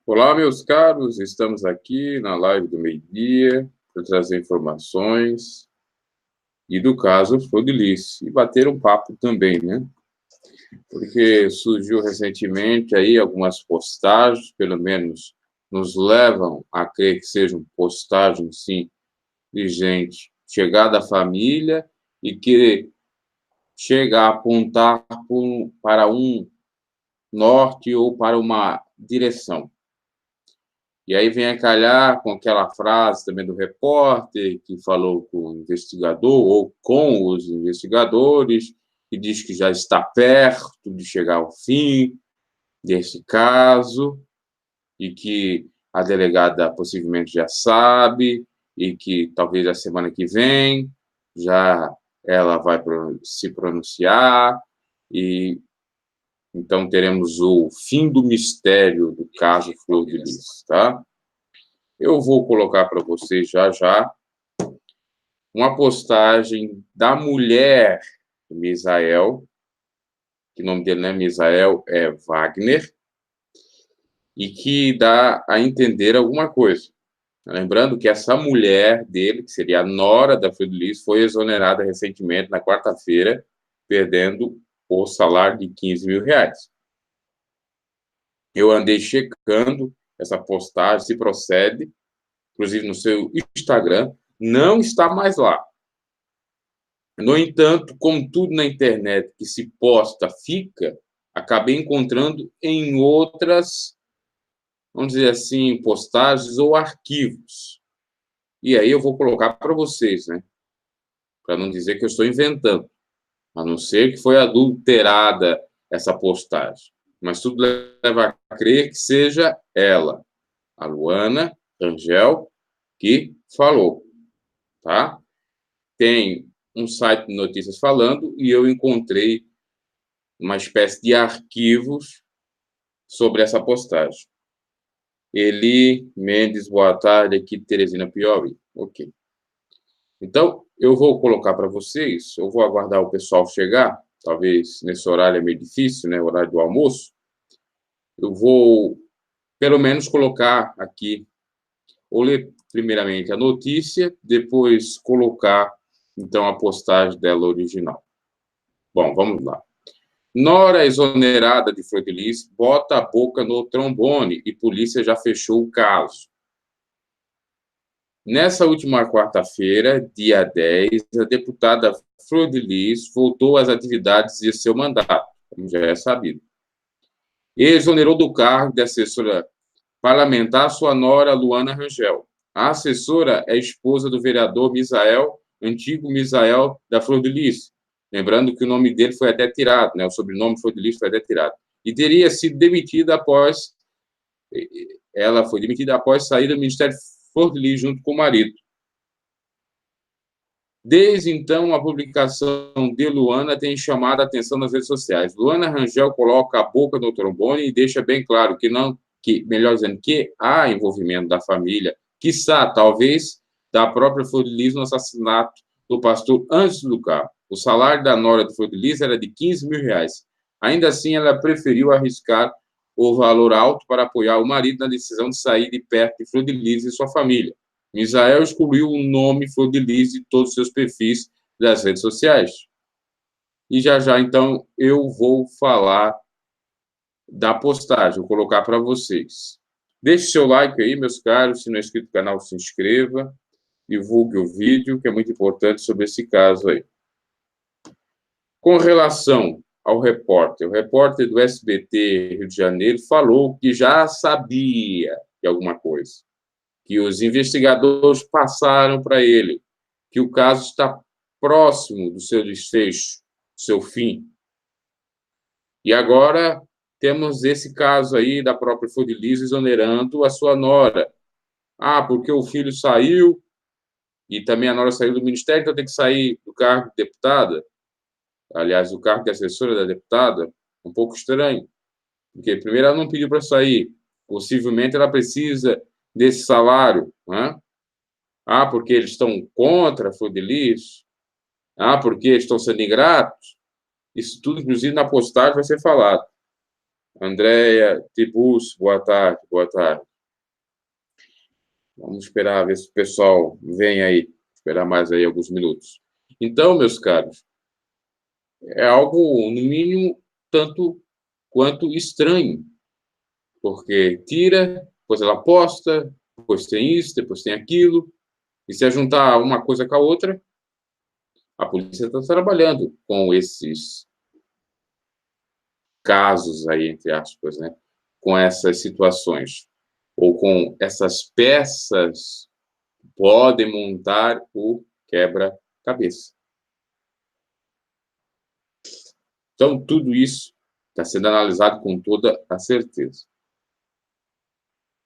Olá, meus caros, estamos aqui na live do meio-dia para trazer informações e do caso Flor de Lis e bater um papo também, né? Porque surgiu recentemente aí algumas postagens, pelo menos nos levam a crer que sejam postagens, sim, de gente chegada à família e que chega a apontar para um norte ou para uma direção. E aí vem a calhar com aquela frase também do repórter que falou com o investigador ou com os investigadores, que diz que já está perto de chegar ao fim desse caso e que a delegada possivelmente já sabe e que talvez a semana que vem já ela vai se pronunciar e então teremos o fim do mistério do caso Flor de Lis, tá? Eu vou colocar para vocês já já uma postagem da mulher do Misael, que o nome dele não é Misael, é Wagner, e que dá a entender alguma coisa. Lembrando que essa mulher dele, que seria a nora da Flor de Lis, foi exonerada recentemente, na quarta-feira, perdendo o salário de 15 mil reais. Eu andei checando essa postagem, se procede, inclusive no seu Instagram, não está mais lá. No entanto, como tudo na internet que se posta fica, acabei encontrando em outras, vamos dizer assim, postagens ou arquivos. E aí eu vou colocar para vocês, né? Para não dizer que eu estou inventando, a não ser que foi adulterada essa postagem. Mas tudo leva a crer que seja ela, a Luana Rangel, que falou, tá? Tem um site de notícias falando e eu encontrei uma espécie de arquivos sobre essa postagem. Eli Mendes, boa tarde, aqui de Teresina Piauí. Ok. Então, eu vou colocar para vocês, eu vou aguardar o pessoal chegar, talvez nesse horário é meio difícil, né, horário do almoço. Eu vou, pelo menos, colocar aqui, ou ler primeiramente a notícia, depois colocar, então, a postagem dela original. Bom, vamos lá. Nora exonerada de Flor de Lis bota a boca no trombone e polícia já fechou o caso. Nessa última quarta-feira, dia 10, a deputada Flor de Lis voltou às atividades de seu mandato, como já é sabido. E exonerou do cargo de assessora parlamentar sua nora Luana Rangel. A assessora é esposa do vereador Misael, antigo Misael da Flor de Lis. Lembrando que o nome dele foi até tirado, né? O sobrenome Flor de Lis foi até tirado. E teria sido demitida após... Ela foi demitida após sair do Ministério Flor de Lis junto com o marido. Desde então, a publicação de Luana tem chamado a atenção nas redes sociais. Luana Rangel coloca a boca no trombone e deixa bem claro melhor dizendo, que há envolvimento da família, quiçá, talvez, da própria Flor de Lis no assassinato do pastor antes do carro. O salário da nora de Flor de Lis era de 15 mil reais. Ainda assim, ela preferiu arriscar o valor alto para apoiar o marido na decisão de sair de perto de Flor de Lis e sua família. Misael excluiu o nome Flor de Lis de todos os seus perfis das redes sociais. E já já, então, eu vou falar da postagem, vou colocar para vocês. Deixe seu like aí, meus caros, se não é inscrito no canal, se inscreva, divulgue o vídeo, que é muito importante sobre esse caso aí. Com relação ao repórter, o repórter do SBT Rio de Janeiro falou que já sabia de alguma coisa, que os investigadores passaram para ele, que o caso está próximo do seu desfecho, do seu fim. E agora temos esse caso aí da própria Flor de Lis exonerando a sua nora. Ah, porque o filho saiu e também a nora saiu do ministério, então tem que sair do cargo de deputada. Aliás, do cargo de assessora da deputada, um pouco estranho. Porque primeiro ela não pediu para sair. Possivelmente ela precisa desse salário, né? Ah, porque eles estão contra a Flor de Lis? Ah, porque eles estão sendo ingratos? Isso tudo, inclusive, na postagem vai ser falado. Andréia Tibus, boa tarde, boa tarde. Vamos esperar, ver se o pessoal vem aí, esperar mais aí alguns minutos. Então, meus caros, é algo, no mínimo, tanto quanto estranho, porque tira, depois ela posta, depois tem isso, depois tem aquilo, e se juntar uma coisa com a outra, a polícia está trabalhando com esses casos aí, entre aspas, né? Com essas situações, ou com essas peças, podem montar o quebra-cabeça. Então, tudo isso está sendo analisado com toda a certeza.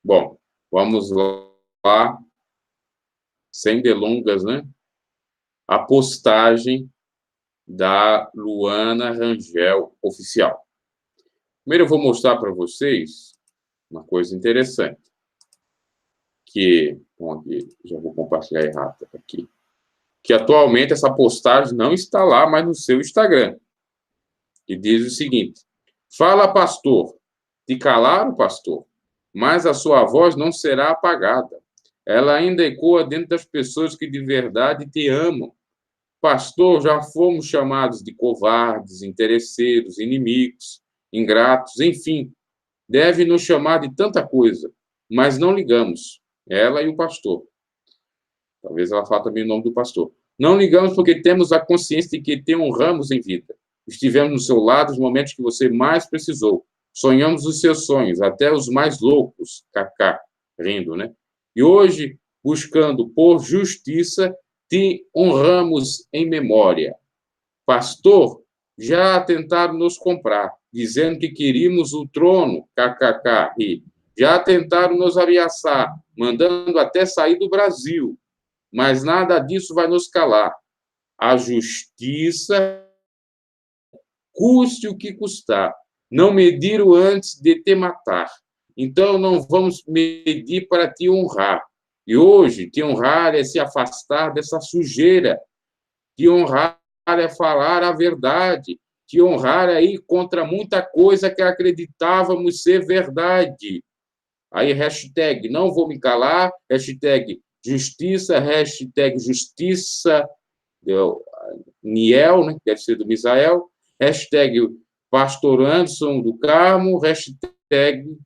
Bom, vamos lá, sem delongas, né? A postagem da Luana Rangel oficial. Primeiro eu vou mostrar para vocês uma coisa interessante, que, bom, aqui, já vou compartilhar errado aqui, que atualmente essa postagem não está lá, mas no seu Instagram, e diz o seguinte: fala, pastor, te calaram, pastor, mas a sua voz não será apagada. Ela ainda ecoa dentro das pessoas que de verdade te amam. Pastor, já fomos chamados de covardes, interesseiros, inimigos, ingratos, enfim, deve nos chamar de tanta coisa, mas não ligamos. Ela e o pastor. Talvez ela fale também o nome do pastor. Não ligamos porque temos a consciência de que te honramos em vida. Estivemos no seu lado nos momentos que você mais precisou. Sonhamos os seus sonhos, até os mais loucos, kaká, rindo, né? E hoje, buscando por justiça, te honramos em memória. Pastor, já tentaram nos comprar, dizendo que queríamos o trono, kkk, e já tentaram nos ameaçar, mandando até sair do Brasil, mas nada disso vai nos calar. A justiça, custe o que custar, não mediram antes de te matar. Então não vamos medir para te honrar. E hoje, te honrar é se afastar dessa sujeira. Te honrar é falar a verdade. Te honrar é ir contra muita coisa que acreditávamos ser verdade. Aí, hashtag não vou me calar, hashtag justiça, hashtag justiça, Niel, né, que deve ser do Misael, hashtag pastor Anderson do Carmo, hashtag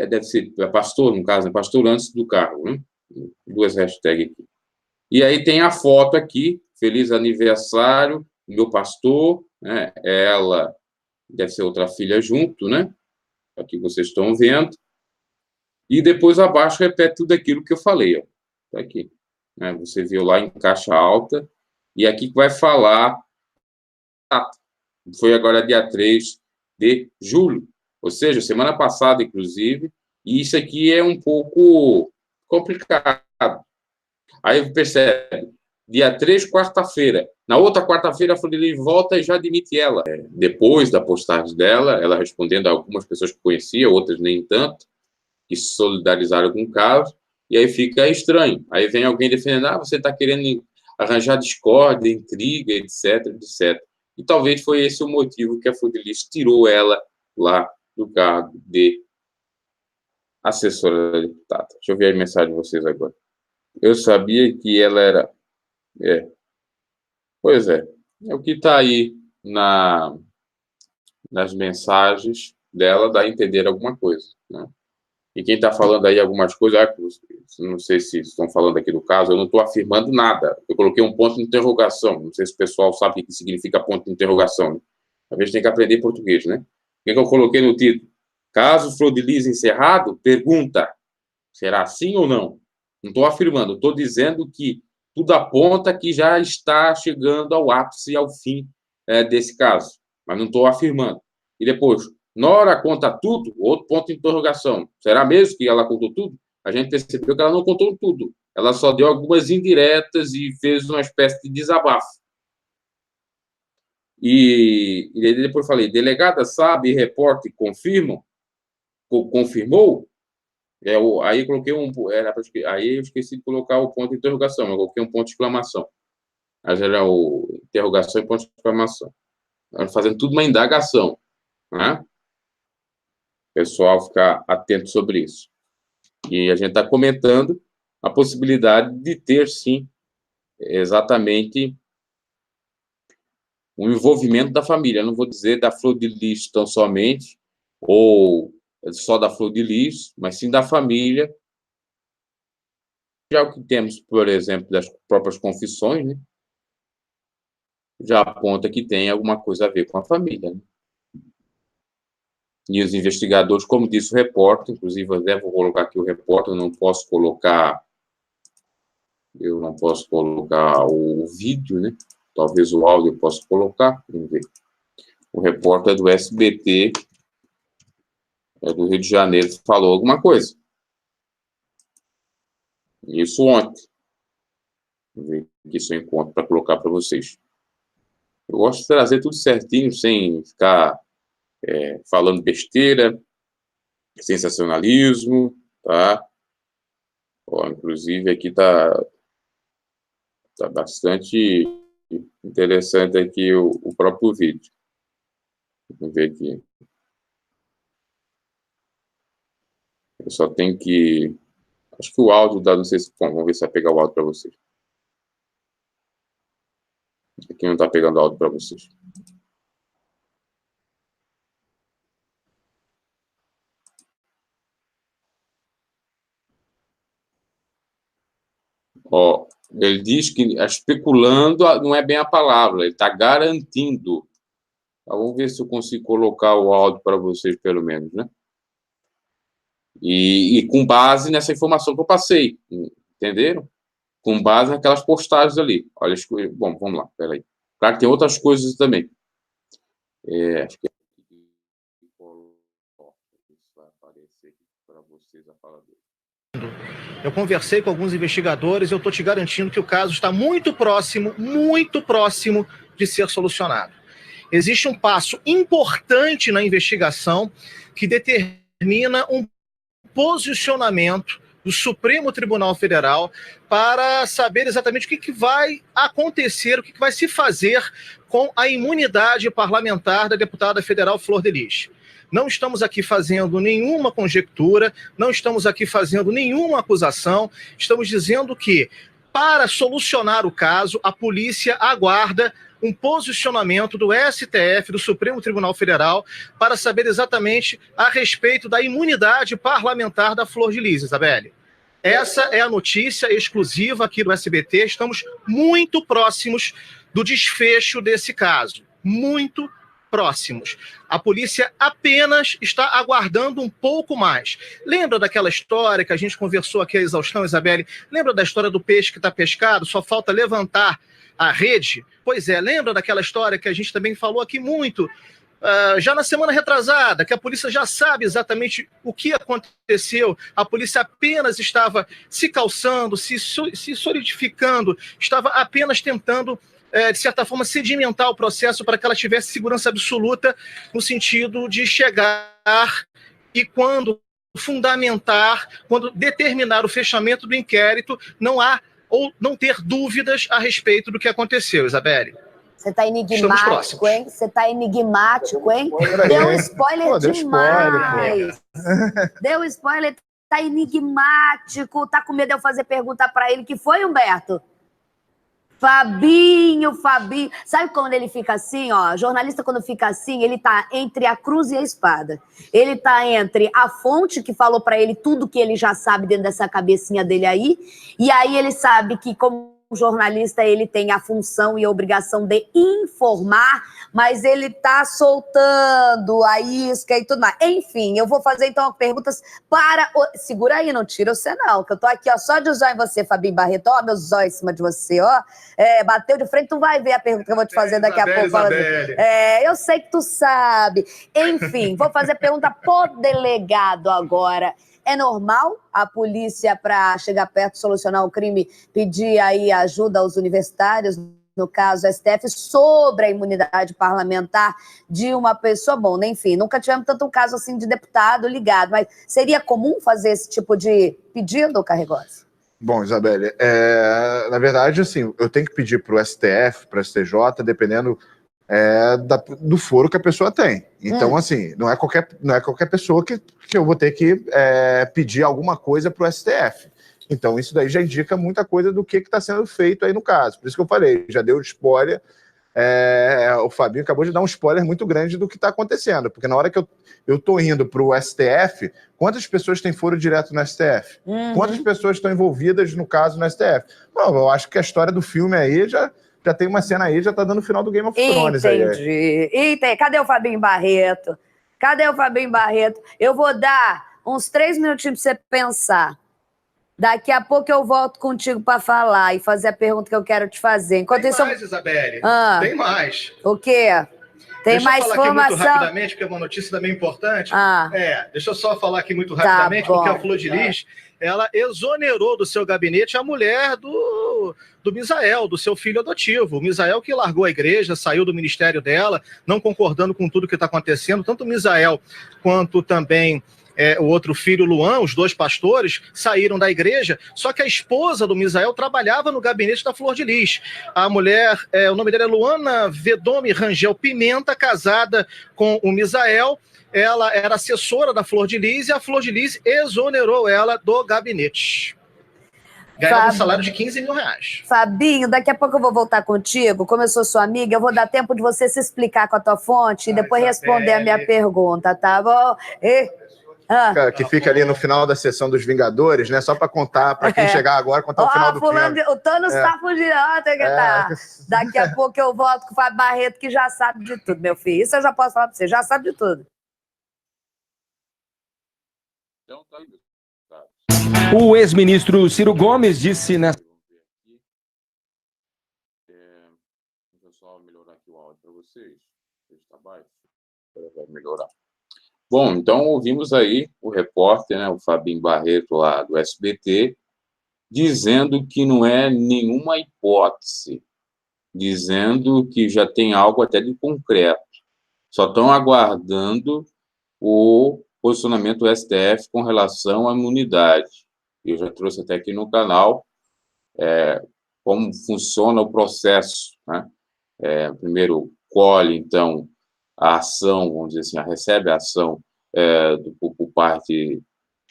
deve ser pastor, no caso, pastor Anderson do Carmo, né? Duas hashtags aqui. E aí tem a foto aqui, feliz aniversário, meu pastor, né? Ela deve ser outra filha junto, né? Aqui vocês estão vendo. E depois abaixo repete tudo aquilo que eu falei, ó. Tá aqui, né? Você viu lá em caixa alta. E aqui que vai falar, foi agora dia 3 de julho, ou seja, semana passada, inclusive, e isso aqui é um pouco complicado. Aí percebe, dia 3, quarta-feira. Na outra quarta-feira, a Florili volta e já admite ela. Depois da postagem dela, ela respondendo a algumas pessoas que conhecia, outras nem tanto, que se solidarizaram com o caso, e aí fica estranho. Aí vem alguém defendendo, você está querendo arranjar discórdia, intriga, etc, etc. E talvez foi esse o motivo que a Florili tirou ela lá do cargo de assessora da deputada. Deixa eu ver a mensagem de vocês agora. Eu sabia que ela era... Pois é. É o que está aí nas mensagens dela, dá a entender alguma coisa, né? E quem está falando aí algumas coisas, não sei se estão falando aqui do caso, eu não estou afirmando nada. Eu coloquei um ponto de interrogação. Não sei se o pessoal sabe o que significa ponto de interrogação, né? Às vezes tem que aprender português, né? O que eu coloquei no título? Caso Florili encerrado, pergunta, será sim ou não? Não estou afirmando, estou dizendo que tudo aponta que já está chegando ao ápice e ao fim desse caso, mas não estou afirmando. E depois, Nora conta tudo? Outro ponto de interrogação. Será mesmo que ela contou tudo? A gente percebeu que ela não contou tudo. Ela só deu algumas indiretas e fez uma espécie de desabafo. E depois falei, delegada sabe, repórter confirmam? Confirmou? Aí eu coloquei aí eu esqueci de colocar o ponto de interrogação, eu coloquei um ponto de exclamação. Mas era o interrogação e ponto de exclamação. fazendo tudo uma indagação, né? O pessoal ficar atento sobre isso. E a gente está comentando a possibilidade de ter, sim, exatamente o envolvimento da família. Eu não vou dizer da Flor de Lis tão somente, ou só da Flor de Lis, mas sim da família. Já o que temos, por exemplo, das próprias confissões, né? Já aponta que tem alguma coisa a ver com a família, né? E os investigadores, como disse o repórter, inclusive eu devo colocar aqui o repórter, eu não posso colocar o vídeo, né? Talvez o áudio eu possa colocar, vamos ver. O repórter do SBT, do Rio de Janeiro, falou alguma coisa. Isso ontem. Vamos ver aqui se eu encontro para colocar para vocês. Eu gosto de trazer tudo certinho, sem ficar falando besteira, sensacionalismo, tá? Ó, inclusive, aqui tá bastante interessante aqui o próprio vídeo. Vamos ver aqui. Eu só tenho que... Acho que o áudio dá... Não sei se... Bom, vamos ver se vai pegar o áudio para vocês. Aqui não está pegando áudio para vocês. Ó, ele diz que especulando não é bem a palavra, ele está garantindo. Então, vamos ver se eu consigo colocar o áudio para vocês, pelo menos, né? E com base nessa informação que eu passei, entenderam? Com base naquelas postagens ali. Olha, bom, vamos lá, peraí. Claro que tem outras coisas também. Acho que vai aparecer para vocês a fala dele. Eu conversei com alguns investigadores e eu estou te garantindo que o caso está muito próximo de ser solucionado. Existe um passo importante na investigação que determina um posicionamento do Supremo Tribunal Federal para saber exatamente o que vai acontecer, o que vai se fazer com a imunidade parlamentar da deputada federal Flor de Lis. Não estamos aqui fazendo nenhuma conjectura, não estamos aqui fazendo nenhuma acusação, estamos dizendo que, para solucionar o caso, a polícia aguarda um posicionamento do STF, do Supremo Tribunal Federal, para saber exatamente a respeito da imunidade parlamentar da Flor de Lis, Isabelle. Essa é a notícia exclusiva aqui do SBT, estamos muito próximos do desfecho desse caso, muito próximos. A polícia apenas está aguardando um pouco mais. Lembra daquela história que a gente conversou aqui a exaustão, Isabelle? Lembra da história do peixe que está pescado, só falta levantar a rede? Pois é, lembra daquela história que a gente também falou aqui muito, já na semana retrasada, que a polícia já sabe exatamente o que aconteceu, a polícia apenas estava se calçando, se solidificando, estava apenas tentando de certa forma, sedimentar o processo para que ela tivesse segurança absoluta no sentido de chegar e quando fundamentar, quando determinar o fechamento do inquérito, não há ou não ter dúvidas a respeito do que aconteceu, Isabelle. Você tá enigmático, hein? Você tá enigmático, hein? Deu spoiler demais. Deu spoiler, tá enigmático. Tá com medo de eu fazer pergunta para ele, que foi, Humberto? Fabinho. Sabe quando ele fica assim, ó? Jornalista, quando fica assim, ele tá entre a cruz e a espada. Ele tá entre a fonte que falou pra ele tudo que ele já sabe dentro dessa cabecinha dele aí, e aí ele sabe que, como jornalista, ele tem a função e a obrigação de informar, mas ele tá soltando a isca e tudo mais. Enfim, eu vou fazer então perguntas para... Segura aí, não tira você não, que eu tô aqui, ó, só de zóio em você, Fabinho Barreto, ó, meu zóio em cima de você, ó. Bateu de frente, tu vai ver a pergunta que eu vou te fazer daqui a pouco. Eu sei que tu sabe. Enfim, vou fazer pergunta pro delegado agora. É normal a polícia, para chegar perto de solucionar o crime, pedir aí ajuda aos universitários, no caso STF, sobre a imunidade parlamentar de uma pessoa? Bom, enfim, nunca tivemos tanto um caso assim de deputado ligado, mas seria comum fazer esse tipo de pedido, Carregosa? Bom, Isabelle, na verdade, assim, eu tenho que pedir para o STF, para o STJ, dependendo do foro que a pessoa tem. Então, assim, não é qualquer pessoa que eu vou ter que pedir alguma coisa para o STF. Então, isso daí já indica muita coisa do que está sendo feito aí no caso. Por isso que eu falei, já deu spoiler. O Fabinho acabou de dar um spoiler muito grande do que está acontecendo, porque na hora que eu estou indo para o STF, quantas pessoas têm foro direto no STF? Quantas pessoas estão envolvidas no caso no STF? Bom, eu acho que a história do filme aí já tem uma cena aí, já tá dando o final do Game of Thrones. Entendi. Cadê o Fabinho Barreto? Eu vou dar uns 3 minutinhos para você pensar. Daqui a pouco eu volto contigo para falar e fazer a pergunta que eu quero te fazer. Enquanto tem isso, mais, Isabelle. Tem mais. O quê? Tem mais informação? Deixa eu falar aqui muito rapidamente, porque é uma notícia também importante. Deixa eu só falar aqui muito rapidamente, porque a Flor de Lis, ela exonerou do seu gabinete a mulher do Misael, do seu filho adotivo. O Misael que largou a igreja, saiu do ministério dela, não concordando com tudo que está acontecendo. Tanto o Misael quanto também o outro filho, Luan, os 2 pastores, saíram da igreja, só que a esposa do Misael trabalhava no gabinete da Flor de Lis. A mulher, o nome dela é Luana Vedome Rangel Pimenta, casada com o Misael. Ela era assessora da Flor de Lis e a Flor de Lis exonerou ela do gabinete. Ganhava um salário de 15 mil reais. Fabinho, daqui a pouco eu vou voltar contigo. Como eu sou sua amiga, eu vou dar tempo de você se explicar com a tua fonte e depois responder a minha pergunta, tá bom? Que fica ali no final da sessão dos Vingadores, né? Só para contar, para quem chegar agora, contar o final do filme. O Thanos tá fugindo. Daqui a pouco eu volto com o Fábio Barreto, que já sabe de tudo, meu filho. Isso eu já posso falar para você, já sabe de tudo. O ex-ministro Ciro Gomes disse nessa... Deixa eu só melhorar aqui o áudio para vocês. Está baixo? Vai melhorar. Bom, então ouvimos aí o repórter, né, o Fabinho Barreto, lá do SBT, dizendo que não é nenhuma hipótese, dizendo que já tem algo até de concreto. Só estão aguardando o posicionamento do STF com relação à imunidade. Eu já trouxe até aqui no canal como funciona o processo, né? Primeiro colhe, então, a ação, vamos dizer assim, recebe a ação por parte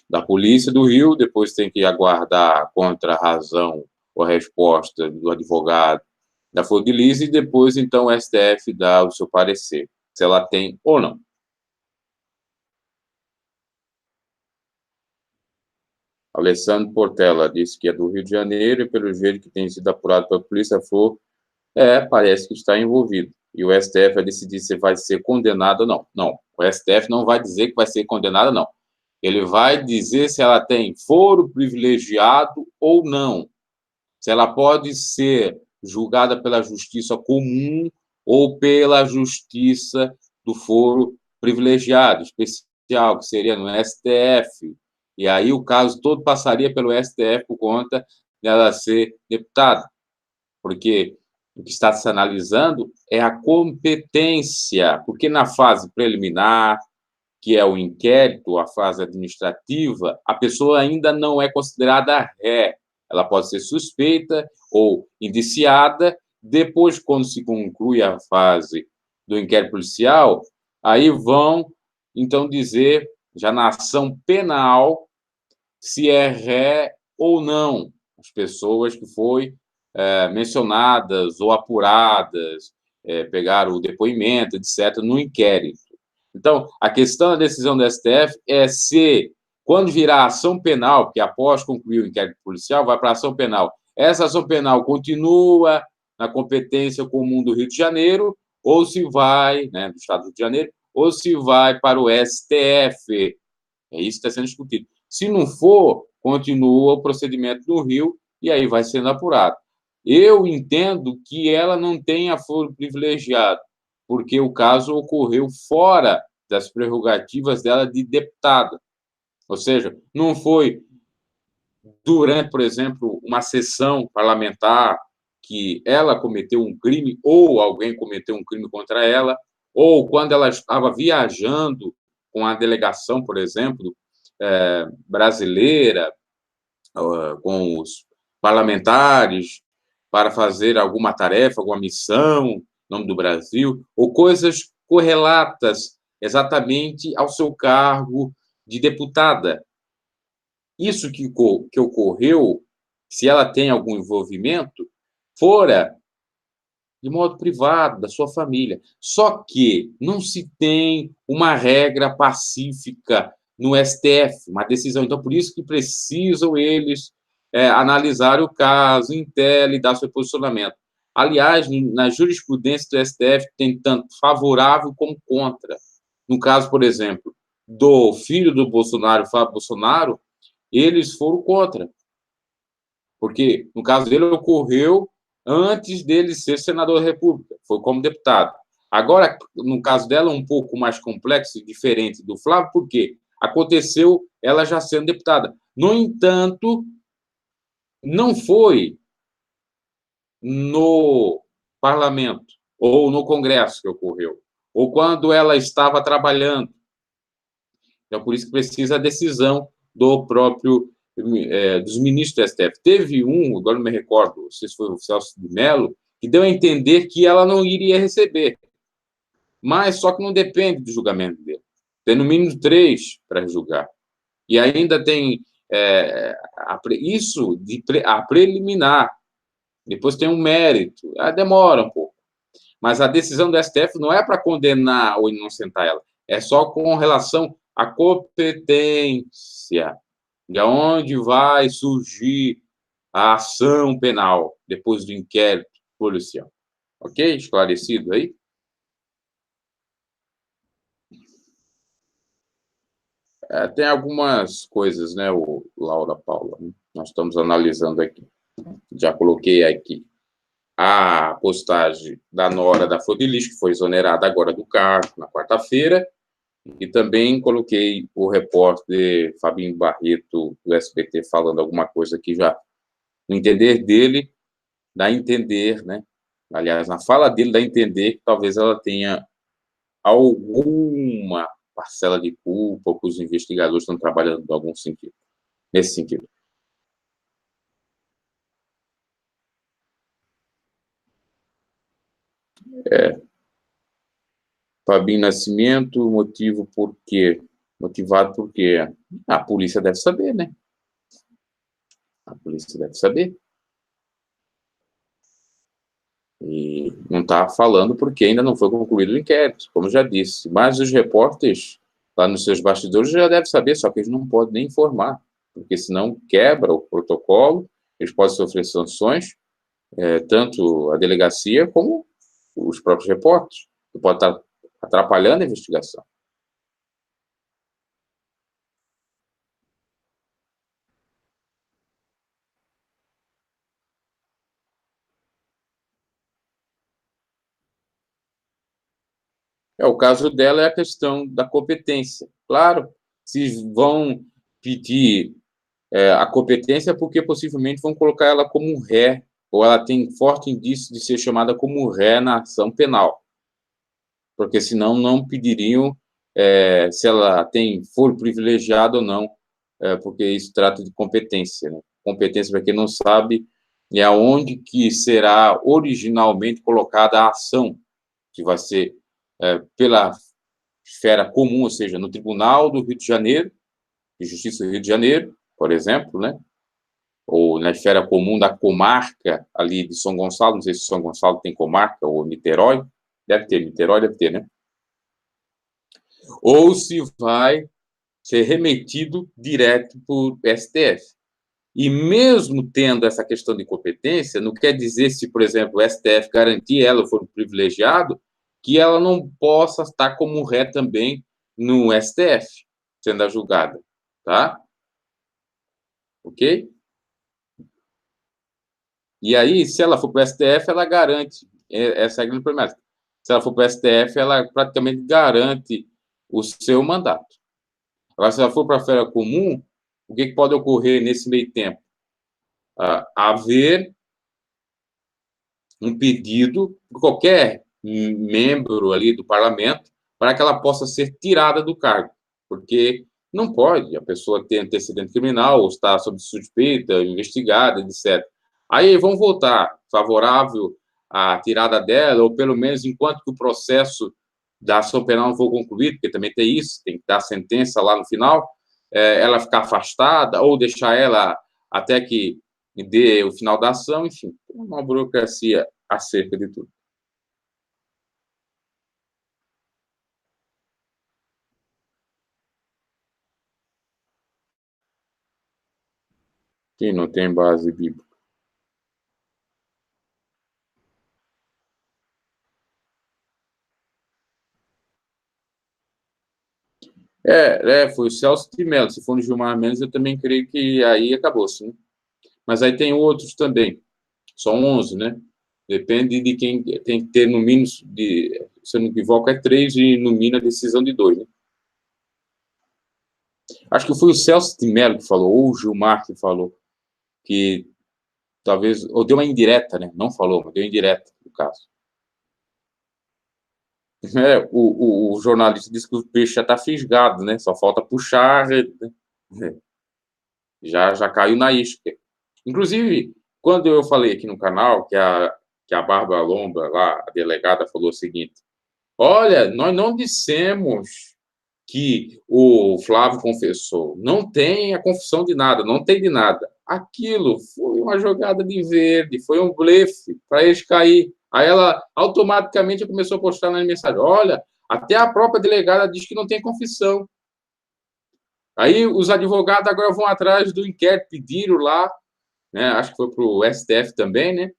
da Polícia do Rio, depois tem que aguardar a contra-razão ou a resposta do advogado da Flor de Lis e depois, então, o STF dá o seu parecer, se ela tem ou não. Alessandro Portela disse que é do Rio de Janeiro e, pelo jeito que tem sido apurado pela polícia, a Flor parece que está envolvido. E o STF vai decidir se vai ser condenado ou não. Não, o STF não vai dizer que vai ser condenado, não. Ele vai dizer se ela tem foro privilegiado ou não. Se ela pode ser julgada pela justiça comum ou pela justiça do foro privilegiado, especial, que seria no STF. E aí o caso todo passaria pelo STF por conta dela ser deputada. Porque o que está se analisando é a competência, porque na fase preliminar, que é o inquérito, a fase administrativa, a pessoa ainda não é considerada ré. Ela pode ser suspeita ou indiciada. Depois, quando se conclui a fase do inquérito policial, aí vão, então, dizer, já na ação penal, se é ré ou não as pessoas que foi mencionadas ou apuradas, pegaram o depoimento, etc., no inquérito. Então, a questão da decisão do STF é se, quando virar ação penal, porque após concluir o inquérito policial, vai para a ação penal, essa ação penal continua na competência comum do Rio de Janeiro, ou se vai, né, do Estado do Rio de Janeiro, ou se vai para o STF. É isso que está sendo discutido. Se não for, continua o procedimento no Rio e aí vai sendo apurado. Eu entendo que ela não tenha foro privilegiado, porque o caso ocorreu fora das prerrogativas dela de deputada. Ou seja, não foi durante, por exemplo, uma sessão parlamentar que ela cometeu um crime ou alguém cometeu um crime contra ela, ou quando ela estava viajando com a delegação, por exemplo, brasileira, com os parlamentares, para fazer alguma tarefa, alguma missão, nome do Brasil, ou coisas correlatas exatamente ao seu cargo de deputada. Isso que ocorreu, se ela tem algum envolvimento, fora de modo privado, da sua família. Só que não se tem uma regra pacífica no STF, uma decisão. Então, por isso que precisam eles analisar o caso, e dar seu posicionamento. Aliás, na jurisprudência do STF, tem tanto favorável como contra. No caso, por exemplo, do filho do Bolsonaro, Fábio Bolsonaro, eles foram contra. Porque, no caso dele, ocorreu antes dele ser senador da República, foi como deputado. Agora, no caso dela, um pouco mais complexo e diferente do Flávio, porque aconteceu ela já sendo deputada. No entanto, não foi no parlamento ou no Congresso que ocorreu, ou quando ela estava trabalhando. Então, por isso que precisa a decisão do próprio dos ministros do STF. Teve um, agora não me recordo, não sei se foi o Celso de Mello, que deu a entender que ela não iria receber. Mas só que não depende do julgamento dele. Tem no mínimo 3 para julgar. E ainda tem a preliminar. Depois tem um mérito. Demora um pouco. Mas a decisão do STF não é para condenar ou inocentar ela. É só com relação à competência. De onde vai surgir a ação penal depois do inquérito policial. Ok? Esclarecido aí? Tem algumas coisas, né, Laura Paula? Nós estamos analisando aqui. Já coloquei aqui a postagem da nora da Flodilis, que foi exonerada agora do cargo, na quarta-feira. E também coloquei o repórter Fabinho Barreto, do SBT, falando alguma coisa que já, no entender dele, dá a entender, né? Aliás, na fala dele, dá a entender que talvez ela tenha alguma parcela de culpa, ou que os investigadores estão trabalhando em algum sentido, nesse sentido. Fabinho Nascimento, motivo por quê? Motivado por quê? A polícia deve saber, né? A polícia deve saber. E não está falando porque ainda não foi concluído o inquérito, como já disse. Mas os repórteres, lá nos seus bastidores, já devem saber, só que eles não podem nem informar, porque senão quebra o protocolo, eles podem sofrer sanções, tanto a delegacia como os próprios repórteres, que pode estar atrapalhando a investigação. O caso dela é a questão da competência. Claro, se vão pedir a competência, porque possivelmente vão colocar ela como ré, ou ela tem forte indício de ser chamada como ré na ação penal. Porque senão não pediriam se ela tem foro privilegiado ou não, porque isso trata de competência, né? Competência, para quem não sabe, é aonde que será originalmente colocada a ação, que vai ser pela esfera comum, ou seja, no Tribunal do Rio de Janeiro, de Justiça do Rio de Janeiro, por exemplo, né? Ou na esfera comum da comarca ali de São Gonçalo, não sei se São Gonçalo tem comarca, ou Niterói, Niterói deve ter, né? Ou se vai ser remetido direto por STF. E mesmo tendo essa questão de competência, não quer dizer se, por exemplo, o STF garantir ela for privilegiado, que ela não possa estar como ré também no STF, sendo julgada, tá? Ok? E aí, se ela for para o STF, ela garante, essa é a grande promessa. Se ela for para o STF, ela praticamente garante o seu mandato. Agora, se ela for para a esfera comum, o que pode ocorrer nesse meio tempo? Haver um pedido de qualquer membro ali do parlamento para que ela possa ser tirada do cargo, porque não pode a pessoa ter antecedente criminal ou estar sob suspeita, investigada, etc. Aí vão votar favorável a tirada dela, ou pelo menos enquanto que o processo da ação penal não for concluído, porque também tem isso, tem que dar sentença lá no final, ela ficar afastada, ou deixar ela até que dê o final da ação, enfim, uma burocracia acerca de tudo. Que não tem base bíblica. Foi o Celso de Mello. Se for no Gilmar Mendes, eu também creio que aí acabou-se, né? Mas aí tem outros também. São 11, né? Depende de quem tem que ter, no mínimo, se eu não me equivoco, 3 e, no mínimo, a decisão de 2, né? Acho que foi o Celso de Mello que falou, ou o Gilmar que falou, que talvez, ou deu uma indireta, né? Não falou, mas deu indireta, no caso. O jornalista disse que o peixe já está fisgado, né? Só falta puxar a rede, né? Já caiu na isca. Inclusive, quando eu falei aqui no canal que a Bárbara Lomba, lá, a delegada, falou o seguinte: olha, nós não dissemos que o Flávio confessou. Não tem a confissão de nada, não tem de nada. Aquilo foi uma jogada de verde, foi um blefe para eles cair. Aí ela automaticamente começou a postar na mensagem: olha, até a própria delegada diz que não tem confissão. Aí os advogados agora vão atrás do inquérito, pediram lá, né, acho que foi para o STF também, né,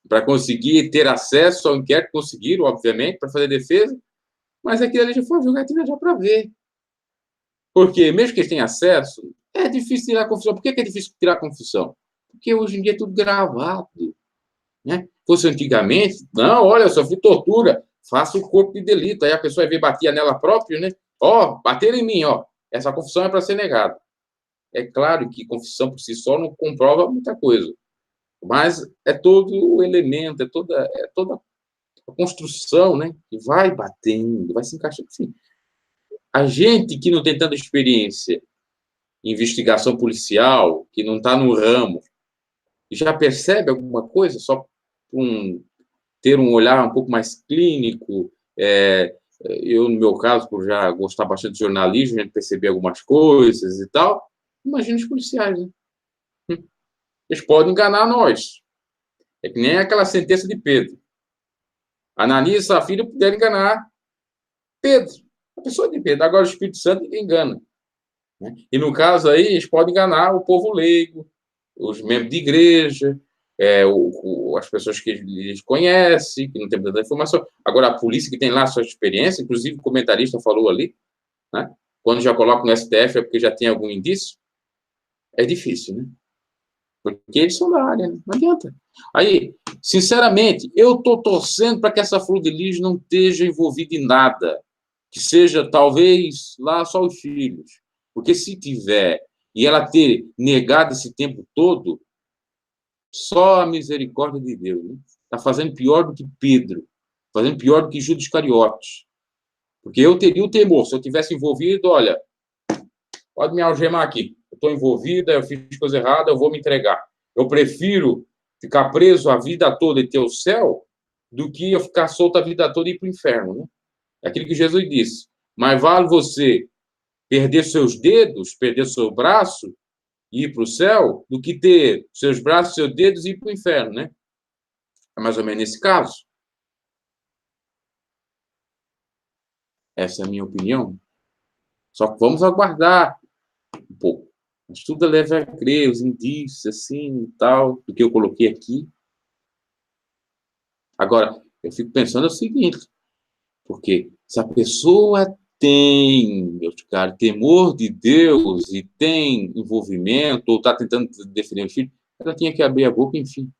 para conseguir ter acesso ao inquérito, conseguiram, obviamente, para fazer defesa, mas aquilo ali já foi jogatina já para ver. Porque, mesmo que eles tenham acesso, é difícil tirar a confissão. Por que é difícil tirar a confissão? Porque hoje em dia é tudo gravado, né? Fosse antigamente, não, olha, eu sofri tortura, faço o corpo de delito, aí a pessoa veio bater nela própria, né? Ó, bateram em mim, ó, essa confissão é para ser negada. É claro que confissão por si só não comprova muita coisa, mas é todo o elemento, é toda a construção, né? Que vai batendo, vai se encaixando. Assim, a gente que não tem tanta experiência em investigação policial, que não está no ramo, já percebe alguma coisa só ter um olhar um pouco mais clínico. Eu, no meu caso, por já gostar bastante de jornalismo, a gente perceber algumas coisas e tal. Imagina os policiais, né? Eles podem enganar nós. É que nem aquela sentença de Pedro. Ananias e Safira puderam enganar Pedro, a pessoa de Pedro. Agora o Espírito Santo engana, né? E no caso aí, eles podem enganar o povo leigo, os membros de igreja, as pessoas que eles conhecem, que não tem tanta informação. Agora, a polícia que tem lá a sua experiência, inclusive o comentarista falou ali, né? Quando já coloca no STF é porque já tem algum indício. É difícil, né? Porque eles são da área, né? Não adianta. Aí, sinceramente, eu estou torcendo para que essa Flor de Lis não esteja envolvida em nada, que seja, talvez, lá só os filhos. Porque se tiver, e ela ter negado esse tempo todo, só a misericórdia de Deus, né? Está fazendo pior do que Pedro, fazendo pior do que Judas Iscariotes. Porque eu teria o temor, se eu tivesse envolvido, olha, pode me algemar aqui, eu estou envolvida, eu fiz coisa errada, eu vou me entregar. Eu prefiro ficar preso a vida toda e ter o céu, do que eu ficar solto a vida toda e ir para o inferno, né? É aquilo que Jesus disse: mais vale você perder seus dedos, perder seu braço e ir para o céu, do que ter seus braços, seus dedos e ir para o inferno, né? É mais ou menos nesse caso. Essa é a minha opinião. Só que vamos aguardar um pouco. Mas tudo leva a crer, os indícios, assim, e tal, do que eu coloquei aqui. Agora, eu fico pensando o seguinte, porque se a pessoa tem, meus caros, temor de Deus e tem envolvimento, ou está tentando defender o filho, ela tinha que abrir a boca, enfim.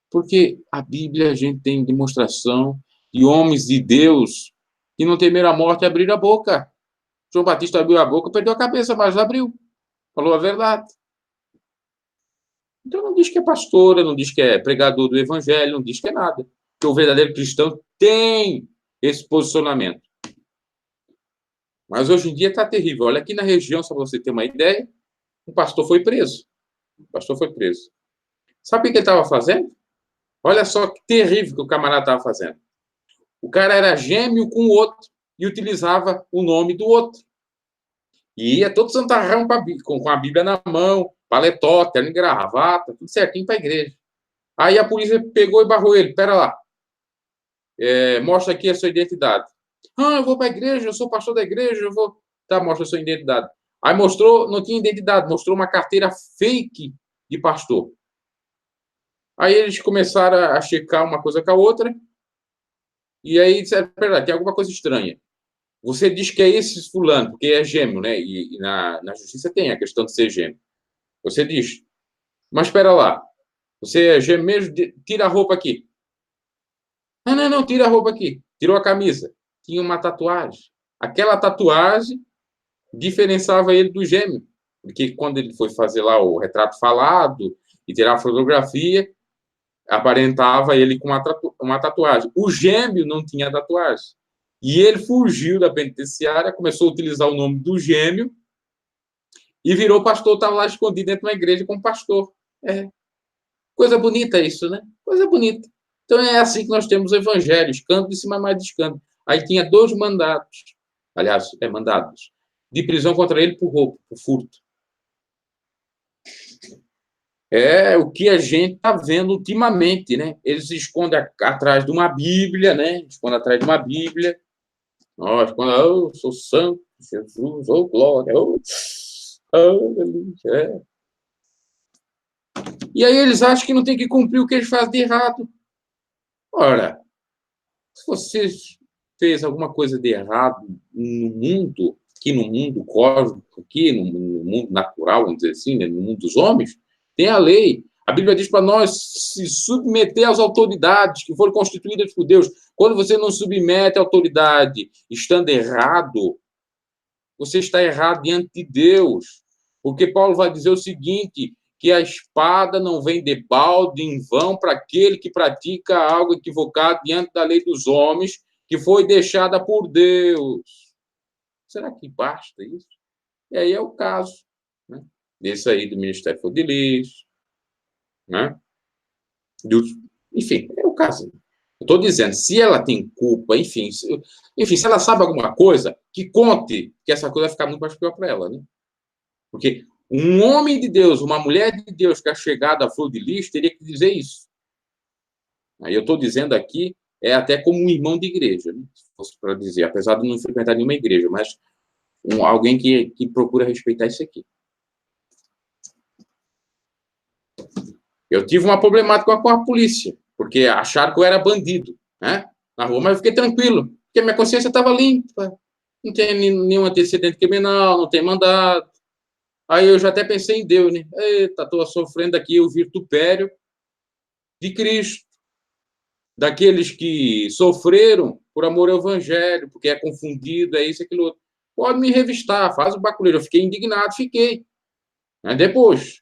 Porque a Bíblia, a gente tem demonstração de homens de Deus que não temeram a morte e abriram a boca. João Batista abriu a boca, perdeu a cabeça, mas abriu. Falou a verdade. Então não diz que é pastora, não diz que é pregador do evangelho, não diz que é nada. Porque o verdadeiro cristão tem esse posicionamento. Mas hoje em dia está terrível. Olha, aqui na região, só para você ter uma ideia, um pastor foi preso. O pastor foi preso. Sabe o que ele estava fazendo? Olha só que terrível que o camarada estava fazendo. O cara era gêmeo com o outro e utilizava o nome do outro. E ia todo santarrão com a Bíblia na mão, paletó, terno e gravata, tudo certinho para a igreja. Aí a polícia pegou e barrou ele. Pera lá. Mostra aqui a sua identidade. Eu vou para a igreja, eu sou pastor da igreja, eu vou... Tá, mostra a sua identidade. Aí mostrou, não tinha identidade, mostrou uma carteira fake de pastor. Aí eles começaram a checar uma coisa com a outra, e aí disseram, pera, tem alguma coisa estranha. Você diz que é esse fulano, porque é gêmeo, né? E na justiça tem a questão de ser gêmeo. Você diz, mas espera lá, você é gêmeo mesmo? Tira a roupa aqui. Não, tira a roupa aqui. Tirou a camisa. Tinha uma tatuagem. Aquela tatuagem diferenciava ele do gêmeo. Porque quando ele foi fazer lá o retrato falado e tirar a fotografia, aparentava ele com uma tatuagem. O gêmeo não tinha tatuagem. E ele fugiu da penitenciária, começou a utilizar o nome do gêmeo e virou pastor, estava lá escondido dentro de uma igreja como pastor. Coisa bonita isso, né? Coisa bonita. Então é assim que nós temos o evangelho, escândalo de cima mais de escândalo. Aí tinha 2 mandados, aliás, mandados, de prisão contra ele por roubo, por furto. É o que a gente está vendo ultimamente, né? Eles se escondem atrás de uma Bíblia, né? Escondem atrás de uma Bíblia. Nós, quando sou santo, Jesus, glória, aleluia. E aí eles acham que não tem que cumprir o que eles fazem de errado. Ora, se você fez alguma coisa de errado no mundo, aqui no mundo cósmico, aqui no mundo natural, vamos dizer assim, né? No mundo dos homens, tem a lei. A Bíblia diz para nós se submeter às autoridades que foram constituídas por Deus. Quando você não submete à autoridade estando errado, você está errado diante de Deus. Porque Paulo vai dizer o seguinte, que a espada não vem de balde em vão para aquele que pratica algo equivocado diante da lei dos homens, que foi deixada por Deus. Será que basta isso? E aí é o caso, né? Desse aí do Ministério Flor de Lis, né? Enfim, é o caso. Eu estou dizendo, se ela tem culpa, enfim, se ela sabe alguma coisa, que conte que essa coisa vai ficar muito mais pior para ela, né? Porque um homem de Deus, uma mulher de Deus que é chegada à Flor de Lis, teria que dizer isso. Aí eu estou dizendo aqui, até como um irmão de igreja, né? Se fosse para dizer, apesar de não frequentar nenhuma igreja, mas alguém que procura respeitar isso aqui. Eu tive uma problemática com a polícia, porque acharam que eu era bandido, né? Na rua, mas eu fiquei tranquilo, porque minha consciência estava limpa, não tem nenhum antecedente criminal, não tem mandado. Aí eu já até pensei em Deus, né? Eita, estou sofrendo aqui o vitupério de Cristo, daqueles que sofreram por amor ao evangelho, porque é confundido, é isso, aquilo outro. Pode me revistar, faz o baculeiro. Eu fiquei indignado, fiquei. Mas depois.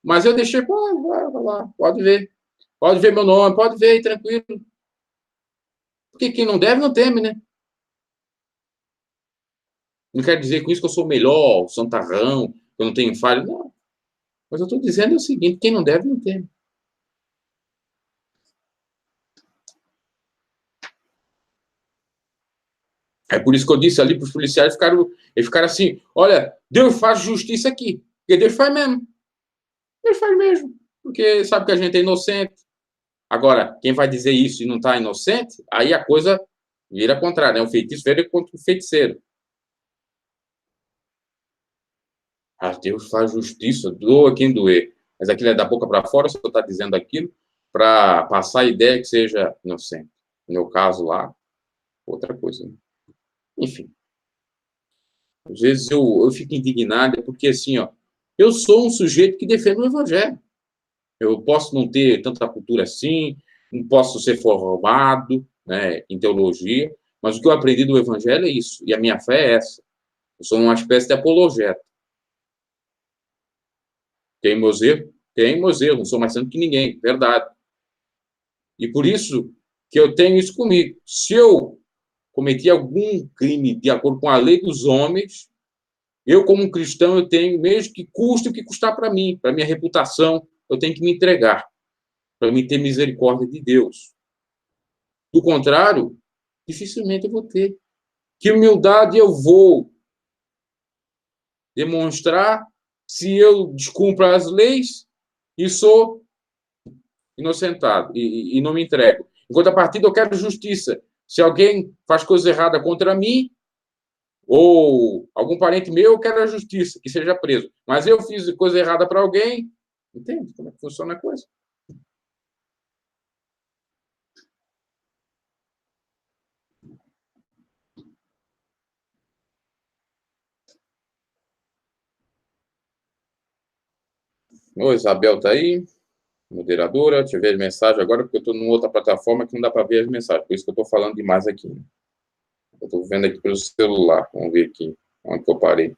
Mas eu deixei, vai lá, pode ver. Pode ver meu nome, pode ver, tranquilo. Porque quem não deve, não teme, né? Não quer dizer com isso que eu sou melhor, santarrão, que eu não tenho falha. Não. Mas eu estou dizendo o seguinte, quem não deve, não teme. É por isso que eu disse ali para os policiais, eles ficaram assim, olha, Deus faz justiça aqui. Porque Deus faz mesmo. Deus faz mesmo. Porque sabe que a gente é inocente. Agora, quem vai dizer isso e não está inocente, aí a coisa vira contrária, né? O feitiço vira contra o feiticeiro. Deus faz justiça, doa quem doer. Mas aquilo é da boca para fora, só está dizendo aquilo para passar a ideia que seja inocente. No meu caso lá, outra coisa, né? Enfim. Às vezes eu fico indignado, porque assim, eu sou um sujeito que defende o evangelho. Eu posso não ter tanta cultura assim, não posso ser formado, né, em teologia, mas o que eu aprendi do evangelho é isso, e a minha fé é essa. Eu sou uma espécie de apologeta. Tem meus erros, não sou mais santo que ninguém, verdade. E por isso que eu tenho isso comigo. Se eu cometi algum crime de acordo com a lei dos homens, eu, como um cristão, eu tenho, mesmo que custe o que custar para mim, para minha reputação, eu tenho que me entregar. para mim ter misericórdia de Deus. Do contrário, dificilmente eu vou ter. Que humildade eu vou demonstrar se eu descumpro as leis e sou inocentado e não me entrego? Em contrapartida, eu quero justiça. Se alguém faz coisa errada contra mim, ou algum parente meu, eu quero a justiça, que seja preso. Mas eu fiz coisa errada para alguém, entende como é que funciona a coisa? Ô, Isabel tá aí, moderadora. Deixa eu ver as mensagens agora, porque eu estou numa outra plataforma que não dá para ver as mensagens. Por isso que eu estou falando demais aqui. Eu estou vendo aqui pelo celular. Vamos ver aqui onde que eu parei.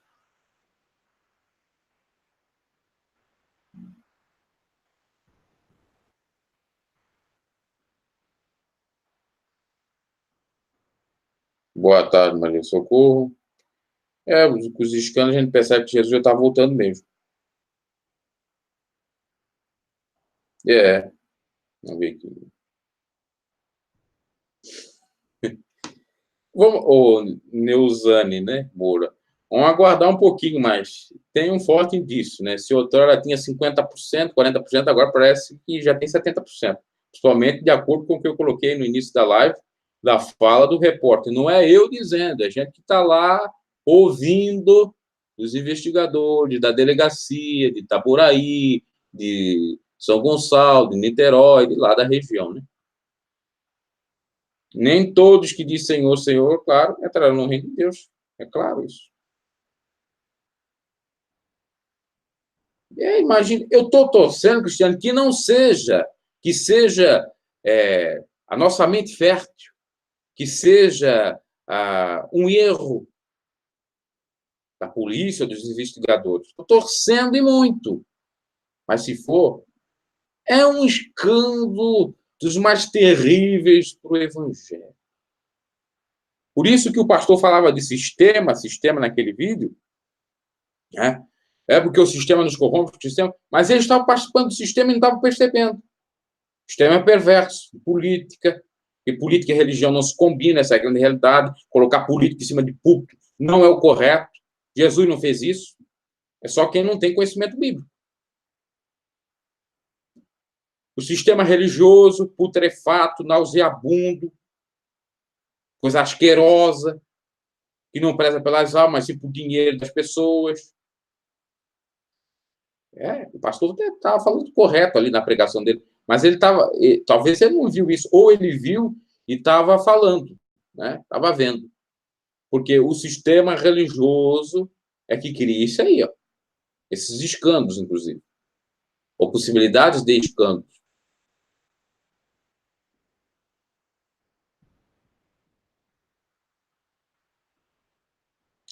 Boa tarde, Maria Socorro. Com os escândalos a gente percebe que Jesus já está voltando mesmo. Vamos ver aqui. Vamos, Neusane, né, Moura? Vamos aguardar um pouquinho mais. Tem um forte indício, né? Se outrora tinha 50%, 40%, agora parece que já tem 70%. Principalmente de acordo com o que eu coloquei no início da live, da fala do repórter. Não é eu dizendo, é gente que está lá ouvindo os investigadores da delegacia, de Itaboraí, de São Gonçalo, de Niterói, de lá da região, né? Nem todos que dizem Senhor, Senhor, claro, entrarão no reino de Deus. É claro isso. Imagina, eu estou torcendo, Cristiano, que seja a nossa mente fértil, que seja um erro da polícia, dos investigadores. Estou torcendo e muito. Mas se for, é um escândalo dos mais terríveis para o Evangelho. Por isso que o pastor falava de sistema naquele vídeo, né? Porque o sistema nos corrompe, mas eles estavam participando do sistema e não estavam percebendo. O sistema é perverso, política, e política e religião não se combinam, essa é a grande realidade. Colocar política em cima de púlpito não é o correto. Jesus não fez isso. É só quem não tem conhecimento bíblico. O sistema religioso, putrefato, nauseabundo, coisa asquerosa, que não preza pelas almas, mas sim por dinheiro das pessoas. O pastor estava falando correto ali na pregação dele, mas ele estava, talvez ele não viu isso, ou ele viu e estava falando, né? Estava vendo. Porque o sistema religioso é que cria isso aí, ó. Esses escândalos, inclusive. Ou possibilidades de escândalos.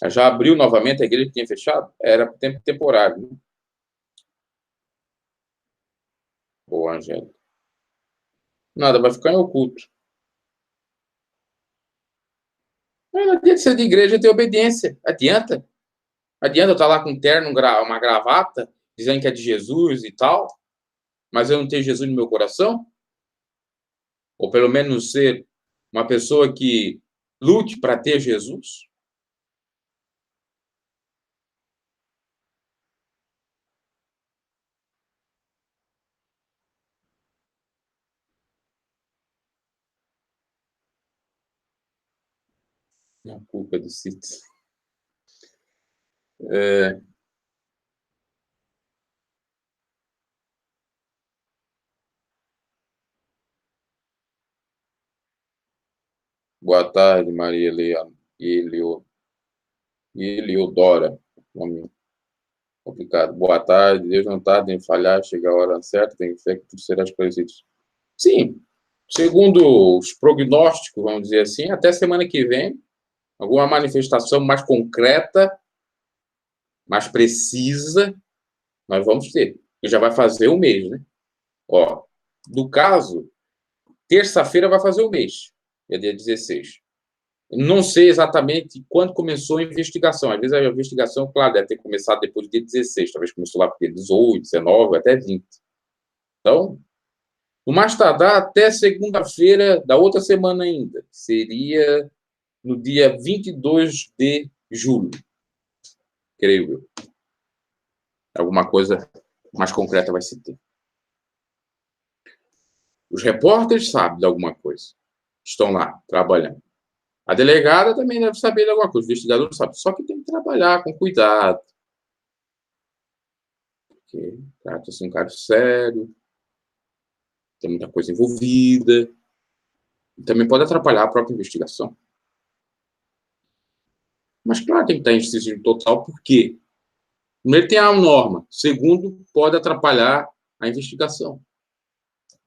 Já abriu novamente a igreja que tinha fechado? Era por tempo temporário, né? Boa, Angélica. Nada, vai ficar em oculto. Não adianta ser de igreja e ter obediência. Adianta? Adianta eu estar lá com um terno, uma gravata, dizendo que é de Jesus e tal, mas eu não tenho Jesus no meu coração? Ou pelo menos ser uma pessoa que lute para ter Jesus? A culpa de Cits. Boa tarde, Maria Eliodora. Nome complicado. Boa tarde, Deus não tarda em falhar, chega a hora certa, tem fé que tudo será esclarecido. Sim, segundo os prognósticos, vamos dizer assim, até semana que vem, alguma manifestação mais concreta, mais precisa, nós vamos ter. E já vai fazer um mês, né? Ó, do caso, terça-feira vai fazer um mês, é dia 16. Não sei exatamente quando começou a investigação. Às vezes a investigação, claro, deve ter começado depois do dia 16, talvez começou lá por dia 18, 19, até 20. Então, No mais tardar, até segunda-feira da outra semana ainda. Seria no dia 22 de julho, creio eu. Alguma coisa mais concreta vai se ter. Os repórteres sabem de alguma coisa. Estão lá, trabalhando. A delegada também deve saber de alguma coisa. O investigador sabe. Só que tem que trabalhar com cuidado. Porque trata-se de um caso sério. Tem muita coisa envolvida. E também pode atrapalhar a própria investigação. Mas, claro, tem que estar em sigilo total. Por quê? Primeiro, tem a norma. Segundo, pode atrapalhar a investigação.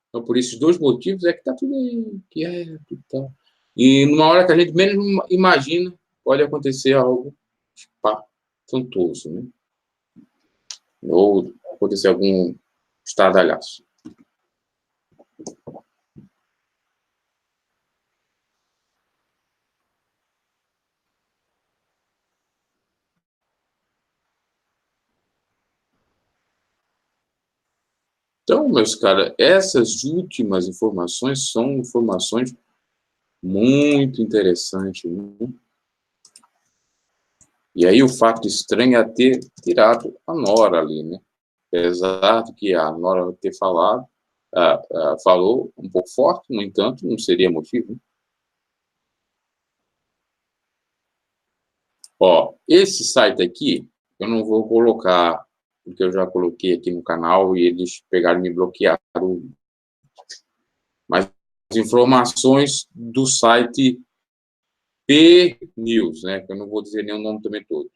Então, por esses dois motivos, é que está tudo aí, quieto e tal. E numa hora que a gente menos imagina, pode acontecer algo espantoso, né? Ou acontecer algum estardalhaço. Então, meus caras, essas últimas informações são informações muito interessantes, né? E aí o fato estranho é ter tirado a Nora ali, né? Apesar de que a Nora ter falado, falou um pouco forte, no entanto, não seria motivo, né? Ó, esse site aqui, eu não vou colocar, porque eu já coloquei aqui no canal e eles pegaram e me bloquearam. Mas as informações do site P-News, né, que eu não vou dizer nem o nome também todo,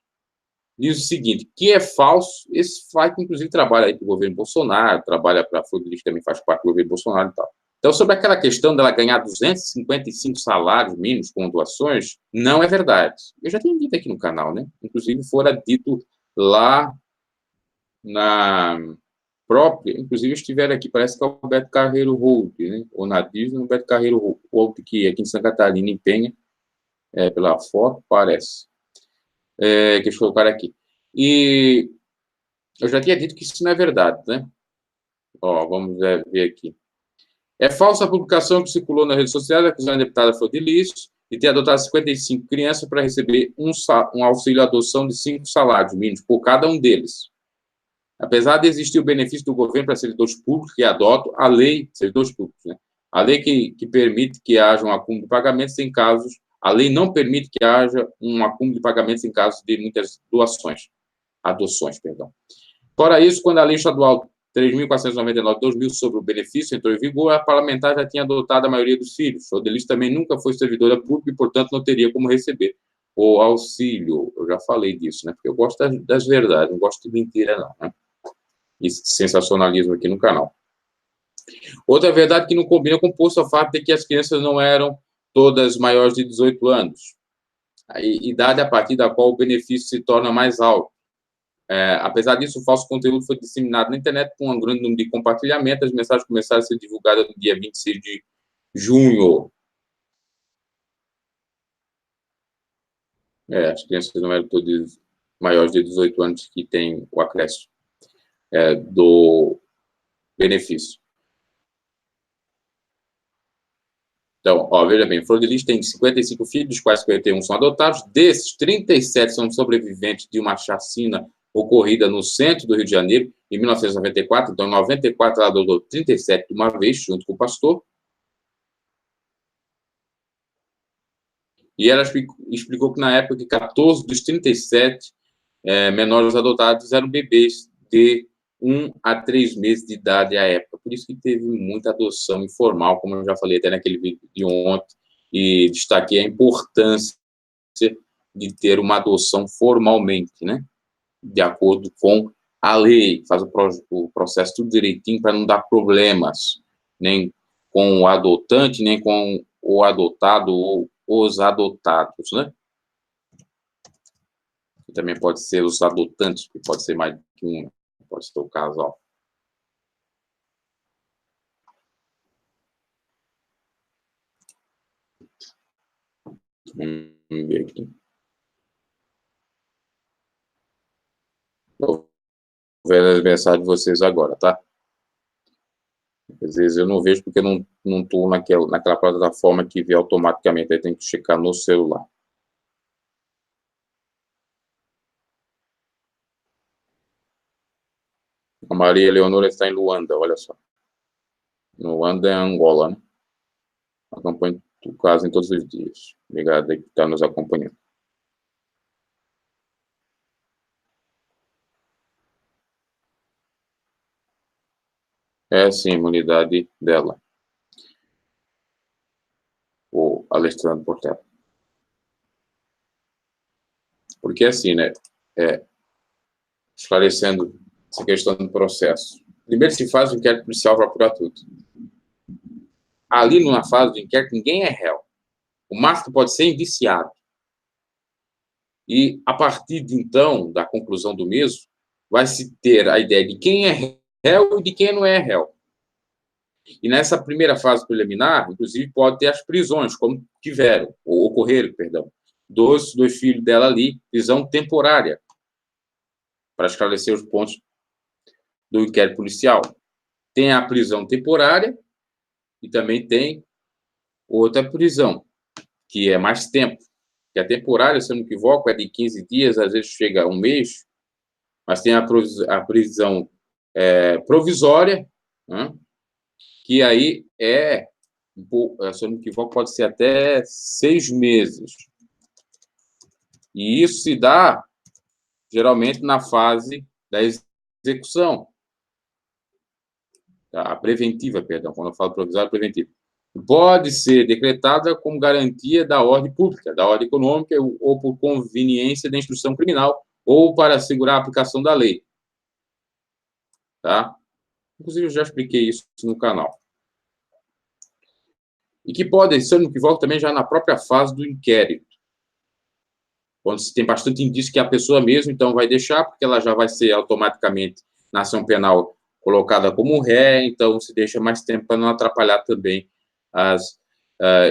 diz o seguinte, que é falso, esse site, inclusive, trabalha aí para o governo Bolsonaro, trabalha para a Florilis, também faz parte do governo Bolsonaro e tal. Então, sobre aquela questão dela ganhar 255 salários mínimos com doações, não é verdade. Eu já tenho dito aqui no canal, né? Inclusive, fora dito lá na própria, inclusive estiveram aqui, parece que é o Beto Carreiro Holt, né? Ou na Disney, o Beto Carreiro Holt, que aqui em Santa Catarina, em Penha, pela foto, parece. Que eles colocaram aqui. E eu já tinha dito que isso não é verdade, né? Ó, vamos ver aqui. É falsa a publicação que circulou nas redes sociais acusando a deputada Florilis de ter adotado 55 crianças para receber um auxílio à adoção de 5 salários mínimos por cada um deles. Apesar de existir o benefício do governo para servidores públicos que adotam a lei, servidores públicos, né? A lei que permite que haja um acúmulo de pagamentos em casos, a lei não permite que haja um acúmulo de pagamentos em casos de muitas adoções, perdão. Fora isso, quando a lei estadual 3.499/2000 sobre o benefício entrou em vigor, a parlamentar já tinha adotado a maioria dos filhos. Florilis também nunca foi servidora pública e, portanto, não teria como receber o auxílio. Eu já falei disso, né? Porque eu gosto das verdades, não gosto de mentira, não, né? Esse sensacionalismo aqui no canal. Outra verdade que não combina com o posto é o fato de que as crianças não eram todas maiores de 18 anos. A idade a partir da qual o benefício se torna mais alto. Apesar disso, o falso conteúdo foi disseminado na internet com um grande número de compartilhamentos. As mensagens começaram a ser divulgadas no dia 26 de junho. As crianças não eram todas maiores de 18 anos que têm o acréscimo do benefício. Então, veja bem, Florilis tem 55 filhos, dos quais 51 são adotados. Desses, 37 são sobreviventes de uma chacina ocorrida no centro do Rio de Janeiro, em 1994. Então, em 94, ela adotou 37 de uma vez, junto com o pastor. E ela explicou que, na época, 14 dos 37 menores adotados eram bebês de 1 a 3 meses de idade à época. Por isso que teve muita adoção informal, como eu já falei até naquele vídeo de ontem, e destaquei a importância de ter uma adoção formalmente, né? De acordo com a lei, faz o processo tudo direitinho para não dar problemas, nem com o adotante, nem com o adotado ou os adotados, né? E também pode ser os adotantes, que pode ser mais que um, pode ser o casal. Vamos ver aqui. Vou ver as mensagens de vocês agora, tá? Às vezes eu não vejo porque eu não estou naquela plataforma que vê automaticamente, aí tem que checar no celular. A Maria Leonora está em Luanda, olha só. Luanda é Angola, né? Acompanho o caso em todos os dias. Obrigado aí por estar nos acompanhando. É sim, a imunidade dela. O Alexandre Portela. Porque assim, né? Esclarecendo essa questão do processo. Primeiro se faz o inquérito policial para apurar tudo. Ali, numa fase do inquérito, ninguém é réu. O máximo pode ser indiciado. E, a partir de então, da conclusão do mesmo, vai se ter a ideia de quem é réu e de quem não é réu. E nessa primeira fase preliminar, inclusive, pode ter as prisões, como tiveram, ou ocorreram, perdão, dois filhos dela ali, prisão temporária, para esclarecer os pontos do inquérito policial. Tem a prisão temporária e também tem outra prisão, que é mais tempo. Que a temporária, se eu não me equivoco, é de 15 dias, às vezes chega a um mês, mas tem a prisão provisória, né? Que aí se eu não me equivoco, pode ser até 6 meses. E isso se dá, geralmente, na fase da execução. A preventiva, perdão, quando eu falo provisória, preventiva. Pode ser decretada como garantia da ordem pública, da ordem econômica, ou por conveniência da instrução criminal, ou para assegurar a aplicação da lei. Tá? Inclusive, eu já expliquei isso no canal. E que pode, se eu não me equivoco, também já na própria fase do inquérito. Quando se tem bastante indício que a pessoa mesmo, então, vai deixar, porque ela já vai ser automaticamente, na ação penal, colocada como ré, então se deixa mais tempo para não atrapalhar também as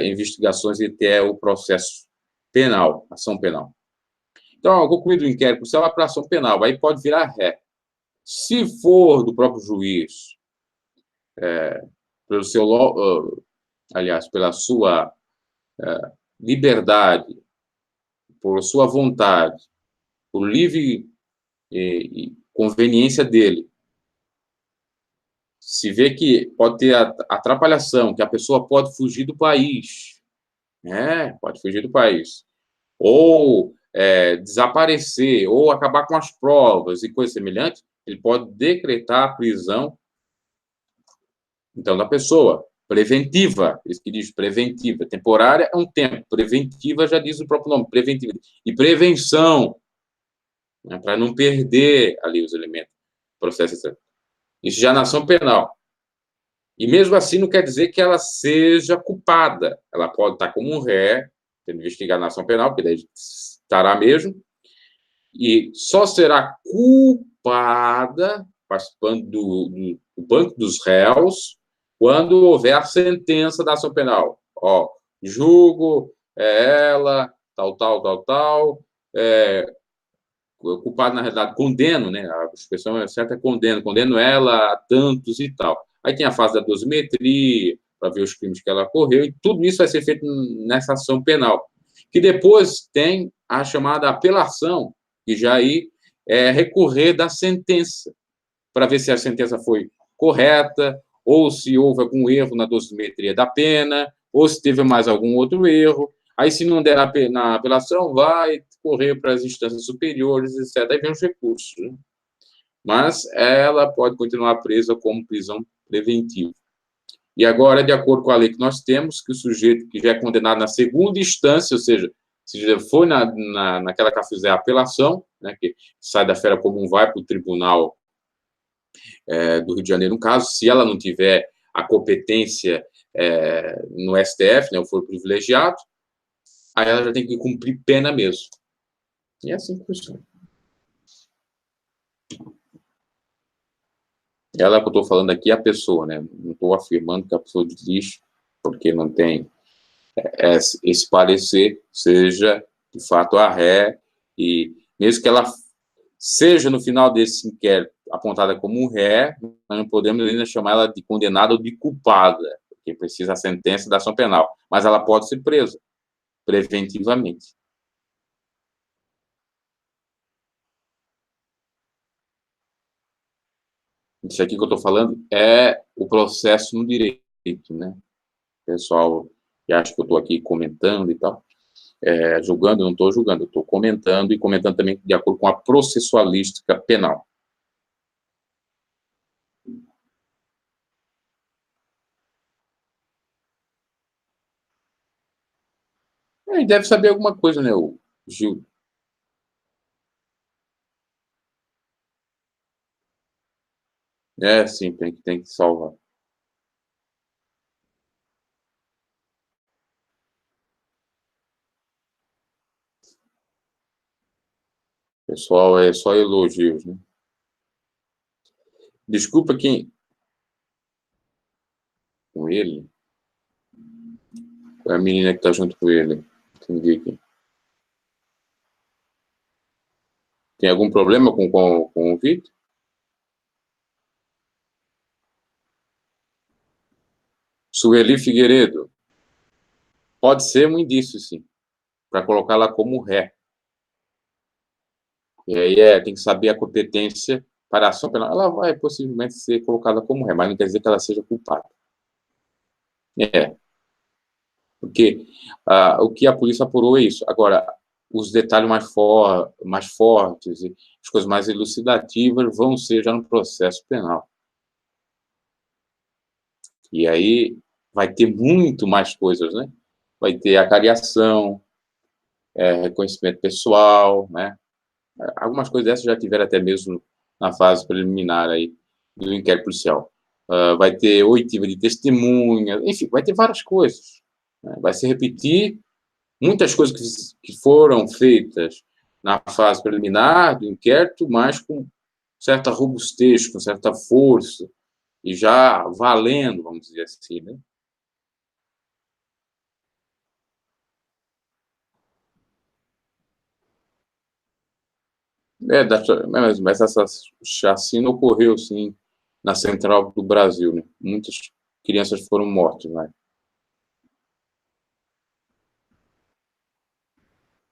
investigações e até o processo penal, ação penal. Então, ao concluído o inquérito policial, vai para a ação penal, aí pode virar ré. Se for do próprio juiz, pela sua liberdade, por sua vontade, por livre conveniência dele, se vê que pode ter atrapalhação, que a pessoa pode fugir do país, pode fugir do país, ou desaparecer, ou acabar com as provas e coisas semelhantes, ele pode decretar a prisão, então, da pessoa, preventiva, isso que diz preventiva, temporária é um tempo, preventiva já diz o próprio nome, preventiva, e prevenção, né, para não perder ali os elementos, processo, etc. Isso já na ação penal. E mesmo assim não quer dizer que ela seja culpada. Ela pode estar como um ré, sendo investigada na ação penal, porque daí estará mesmo, e só será culpada, participando do banco dos réus, quando houver a sentença da ação penal. Julgo ela, tal, culpado, na realidade, condeno, né? A expressão certa é condeno ela a tantos e tal. Aí tem a fase da dosimetria, para ver os crimes que ela correu, e tudo isso vai ser feito nessa ação penal. Que depois tem a chamada apelação, que já aí é recorrer da sentença, para ver se a sentença foi correta, ou se houve algum erro na dosimetria da pena, ou se teve mais algum outro erro. Aí, se não der na apelação, vai correr para as instâncias superiores, etc. Aí vem os recursos, né? Mas ela pode continuar presa como prisão preventiva. E agora, de acordo com a lei que nós temos, que o sujeito que já é condenado na segunda instância, ou seja, se já foi naquela que fizer a apelação, né, que sai da esfera comum, vai para o tribunal do Rio de Janeiro, no caso, se ela não tiver a competência no STF, né, ou for privilegiado, aí ela já tem que cumprir pena mesmo. E é assim que funciona. Ela que eu estou falando aqui é a pessoa, né? Não estou afirmando que a pessoa desiste, porque não tem esse parecer, seja, de fato, a ré, e mesmo que ela seja, no final desse inquérito, apontada como ré, nós não podemos ainda chamar ela de condenada ou de culpada, porque precisa a sentença da ação penal, mas ela pode ser presa preventivamente. Isso aqui que eu estou falando é o processo no direito, né? Pessoal que acha que eu estou aqui comentando e tal, julgando, eu não estou julgando, eu estou comentando e comentando também de acordo com a processualística penal. Ele deve saber alguma coisa, né, o Gil? Sim, tem que salvar. Pessoal, é só elogios, né? Desculpa quem... Com ele? É a menina que tá junto com ele. Entendi aqui. Tem algum problema com o Vitor? Sueli Figueiredo. Pode ser um indício, sim. Para colocá-la como ré. E aí tem que saber a competência para a ação penal. Ela vai possivelmente ser colocada como ré, mas não quer dizer que ela seja culpada. Porque o que a polícia apurou é isso. Agora, os detalhes mais fortes, as coisas mais elucidativas vão ser já no processo penal. E aí vai ter muito mais coisas, né? Vai ter acariação, reconhecimento pessoal, né? Algumas coisas dessas já tiveram até mesmo na fase preliminar aí do inquérito policial. Vai ter oitiva de testemunha, enfim, vai ter várias coisas. Né? Vai se repetir muitas coisas que foram feitas na fase preliminar do inquérito, mas com certa robustez, com certa força, e já valendo, vamos dizer assim, né? Mas essa chacina ocorreu, sim, na central do Brasil, né? Muitas crianças foram mortas, né?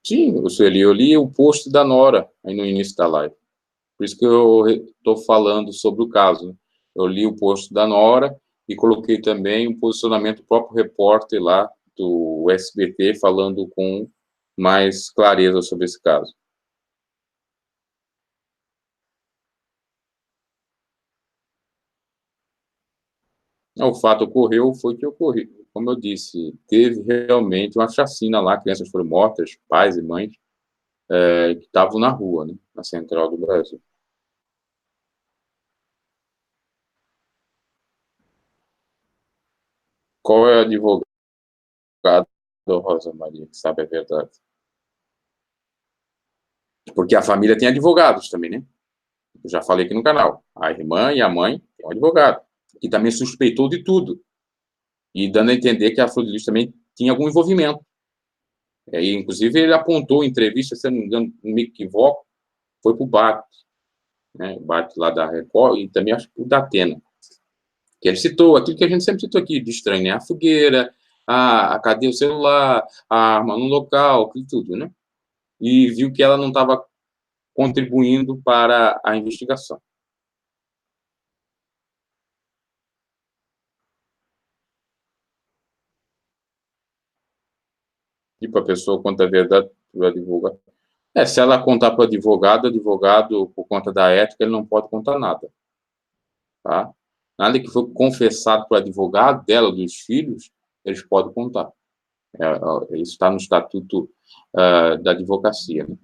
Sim, eu li o post da Nora aí no início da live. Por isso que eu estou falando sobre o caso, né? Eu li o post da Nora e coloquei também um posicionamento do próprio repórter lá do SBT falando com mais clareza sobre esse caso. O fato ocorreu foi que ocorreu. Como eu disse, teve realmente uma chacina lá, crianças foram mortas, pais e mães, que estavam na rua, né, na central do Brasil. Qual é o advogado, Rosa Maria, que sabe a verdade? Porque a família tem advogados também, né? Eu já falei aqui no canal. A irmã e a mãe têm um advogado, que também suspeitou de tudo. E dando a entender que a Flor de Lis também tinha algum envolvimento. Inclusive, ele apontou em entrevista, se não me engano, não me equivoco, foi para o BAT, né? O BAT lá da Record, e também acho que o da Atena. Que ele citou aquilo que a gente sempre citou aqui, de estranho, né? A fogueira, cadê o celular, a arma no local, aquilo tudo, né? E viu que ela não estava contribuindo para a investigação. E para a pessoa conta a verdade para o advogado. Se ela contar para o advogado, por conta da ética, ele não pode contar nada. Tá? Nada que foi confessado para o advogado dela, dos filhos, eles podem contar. Isso está no Estatuto da Advocacia. Né?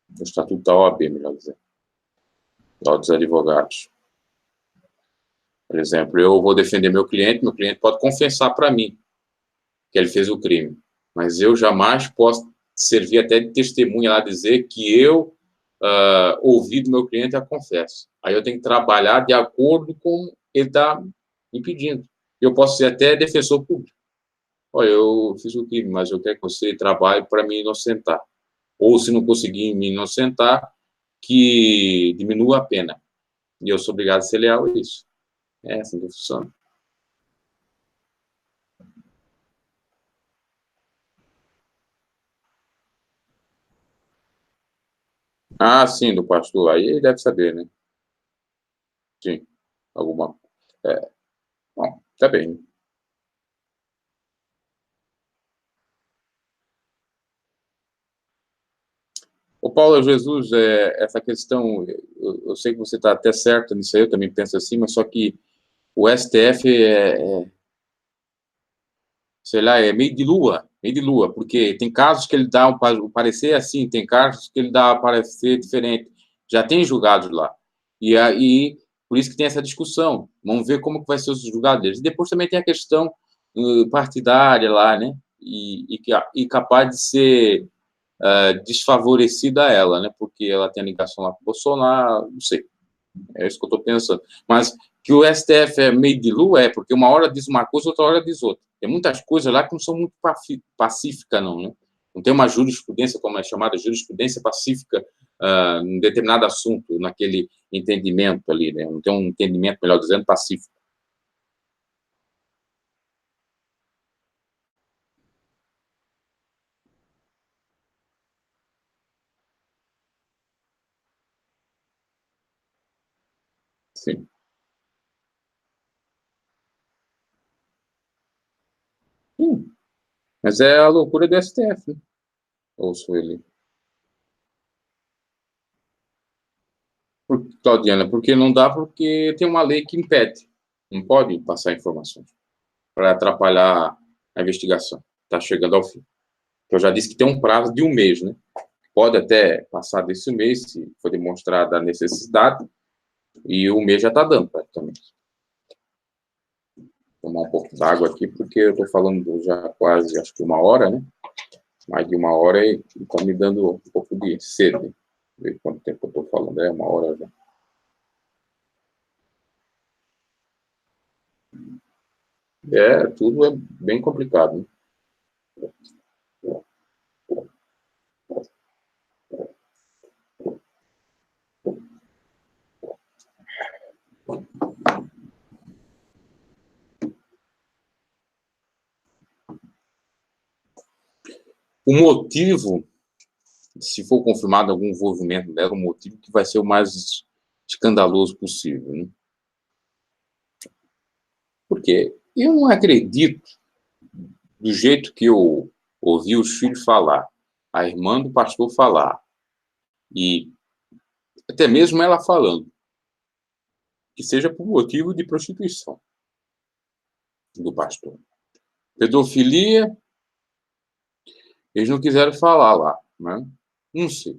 No Estatuto da OAB, melhor dizer. Da dos advogados. Por exemplo, eu vou defender meu cliente pode confessar para mim que ele fez o crime, mas eu jamais posso servir até de testemunha lá, dizer que eu ouvi do meu cliente a confesso. Aí eu tenho que trabalhar de acordo com ele está me pedindo. Eu posso ser até defensor público. Olha, eu fiz o crime, mas eu quero que você trabalhe para me inocentar. ou se não conseguir me inocentar, que diminua a pena. E eu sou obrigado a ser leal a isso. É assim que funciona. Ah, sim, do pastor. Aí ele deve saber, né? Sim, alguma. É, bom, tá bem. O Paulo Jesus, essa questão, eu sei que você está até certo nisso aí, eu também penso assim, mas só que o STF sei lá, é meio de lua, porque tem casos que ele dá o parecer assim, tem casos que ele dá o parecer diferente. Já tem julgados lá. E aí, por isso que tem essa discussão. Vamos ver como que vai ser os julgados deles. E depois também tem a questão partidária lá, né? E capaz de ser desfavorecida a ela, né? Porque ela tem a ligação lá com o Bolsonaro, não sei. É isso que eu estou pensando. Mas que o STF é meio de lua, porque uma hora diz uma coisa, outra hora diz outra. Tem muitas coisas lá que não são muito pacíficas, não, né? Não tem uma jurisprudência, como é chamada, jurisprudência pacífica em determinado assunto, naquele entendimento ali, né? Não tem um entendimento, melhor dizendo, pacífico. Sim. Mas é a loucura do STF, né? Ou sou ele? Claudiana, porque não dá, porque tem uma lei que impede. Não pode passar informações para atrapalhar a investigação. Está chegando ao fim. Eu já disse que tem um prazo de um mês, né? Pode até passar desse mês, se for demonstrada a necessidade, e o mês já está dando, praticamente. Vou tomar um pouco d'água aqui, porque eu estou falando já quase, acho que 1 hora, né? Mais de 1 hora e está me dando um pouco de sede. Ver quanto tempo eu estou falando, 1 hora já. Tudo é bem complicado, né? O motivo, se for confirmado algum envolvimento dela, o motivo que vai ser o mais escandaloso possível, né? Porque eu não acredito, do jeito que eu ouvi os filhos falar, a irmã do pastor falar, e até mesmo ela falando, que seja por motivo de prostituição do pastor. Pedofilia, eles não quiseram falar lá, né? Não sei.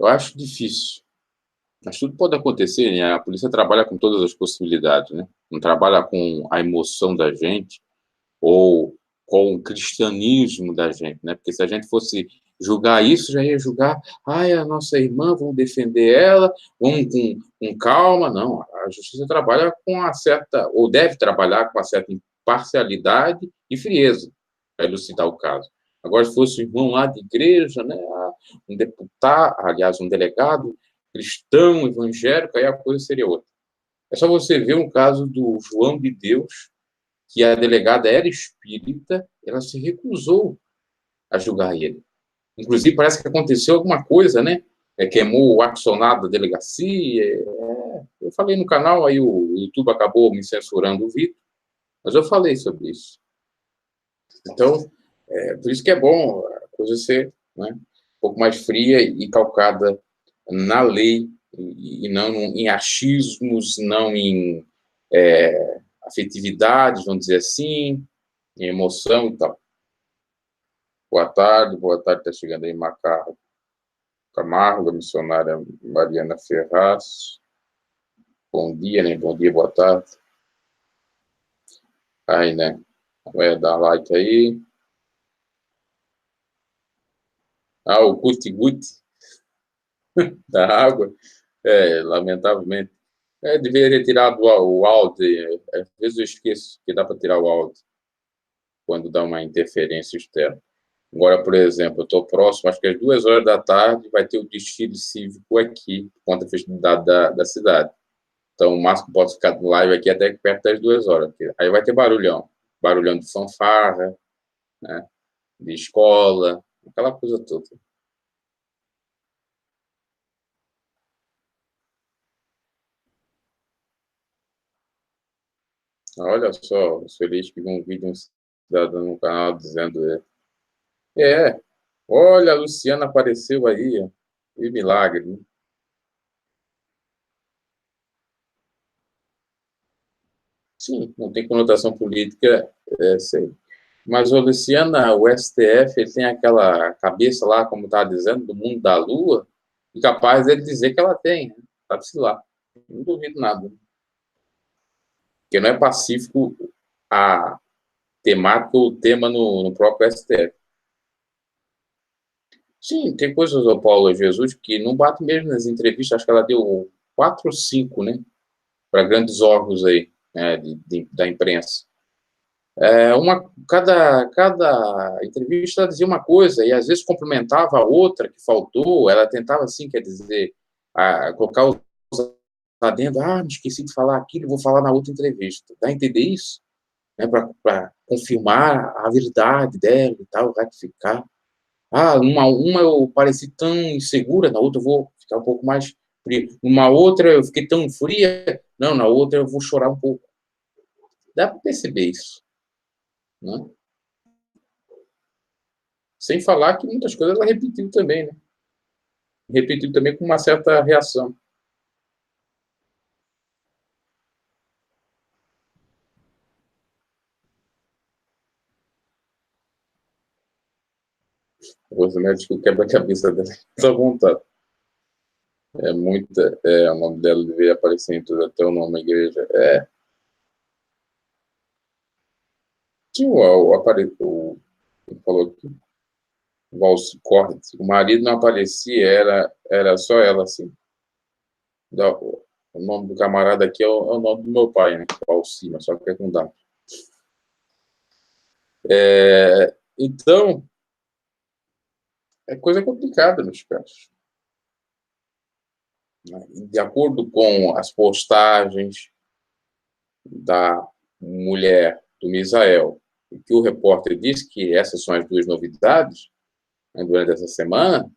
Eu acho difícil. Mas tudo pode acontecer, né? A polícia trabalha com todas as possibilidades, né? Não trabalha com a emoção da gente ou com o cristianismo da gente, né? Porque se a gente fosse julgar isso, já ia julgar, a nossa irmã, vamos defender ela, vamos com calma. Não, a justiça trabalha com uma certa, ou deve trabalhar com uma certa imparcialidade e frieza para elucidar o caso. Agora, se fosse um irmão lá de igreja, né? Um deputado, aliás, um delegado cristão, evangélico, aí a coisa seria outra. É só você ver um caso do João de Deus, que a delegada era espírita, ela se recusou a julgar ele. Inclusive, parece que aconteceu alguma coisa, né? Queimou o ar-condicionado da delegacia. Eu falei no canal, aí o YouTube acabou me censurando o vídeo, mas eu falei sobre isso. Então, por isso que é bom a coisa ser, né, um pouco mais fria e calcada na lei, e não em achismos, não em afetividades, vamos dizer assim, em emoção e tal. Boa tarde, está chegando aí Camargo, a missionária Mariana Ferraz. Bom dia, né? Bom dia, boa tarde. Aí, né? Vai dar like aí. O guti-guti da água. Lamentavelmente. Deveria ter tirado o áudio. Às vezes eu esqueço que dá para tirar o áudio quando dá uma interferência externa. Agora, por exemplo, eu estou próximo, acho que às 2 horas da tarde vai ter o desfile cívico aqui, contra a festividade da cidade. Então, o máximo que pode ficar no live aqui até perto das 2 horas. Aí vai ter barulhão. Barulhão de fanfarra, né, de escola, aquela coisa toda. Olha só, os felizes que viu um vídeo um cidadão no canal dizendo olha, a Luciana apareceu aí, ó. Que milagre, né? Sim, não tem conotação política, sei. Mas, ô, Luciana, o STF ele tem aquela cabeça lá, como está dizendo, do mundo da lua, e capaz de dizer que ela tem, né? Sabe-se lá. Não duvido nada. Porque não é pacífico a temática ou o tema no próprio STF. Sim, tem coisas do Paulo Jesus que não bate mesmo nas entrevistas, acho que ela deu 4 ou 5, né? Para grandes órgãos aí, né, da imprensa. Cada entrevista ela dizia uma coisa e às vezes complementava a outra que faltou, ela tentava assim, quer dizer, colocar os adendo, me esqueci de falar aquilo, vou falar na outra entrevista. Dá a entender isso? Né, para confirmar a verdade dela e tal, ratificar. Uma eu pareci tão insegura, na outra eu vou ficar um pouco mais fria. Numa outra eu fiquei tão fria, não, na outra eu vou chorar um pouco. Dá para perceber isso, né? Sem falar que muitas coisas ela repetiu também, né? Repetiu também com uma certa reação. Os médicos quebra-cabeça dela, à vontade. O nome dela deveria aparecer em tudo, até o nome da igreja. Tinha ele falou aqui, Valci Corte, o marido não aparecia, era só ela, assim. O nome do camarada aqui é o nome do meu pai, né? Valci, mas só que é com W. Então, é coisa complicada, meus caros. De acordo com as postagens da mulher do Misael, e que o repórter disse que essas são as 2 novidades, né, durante essa semana,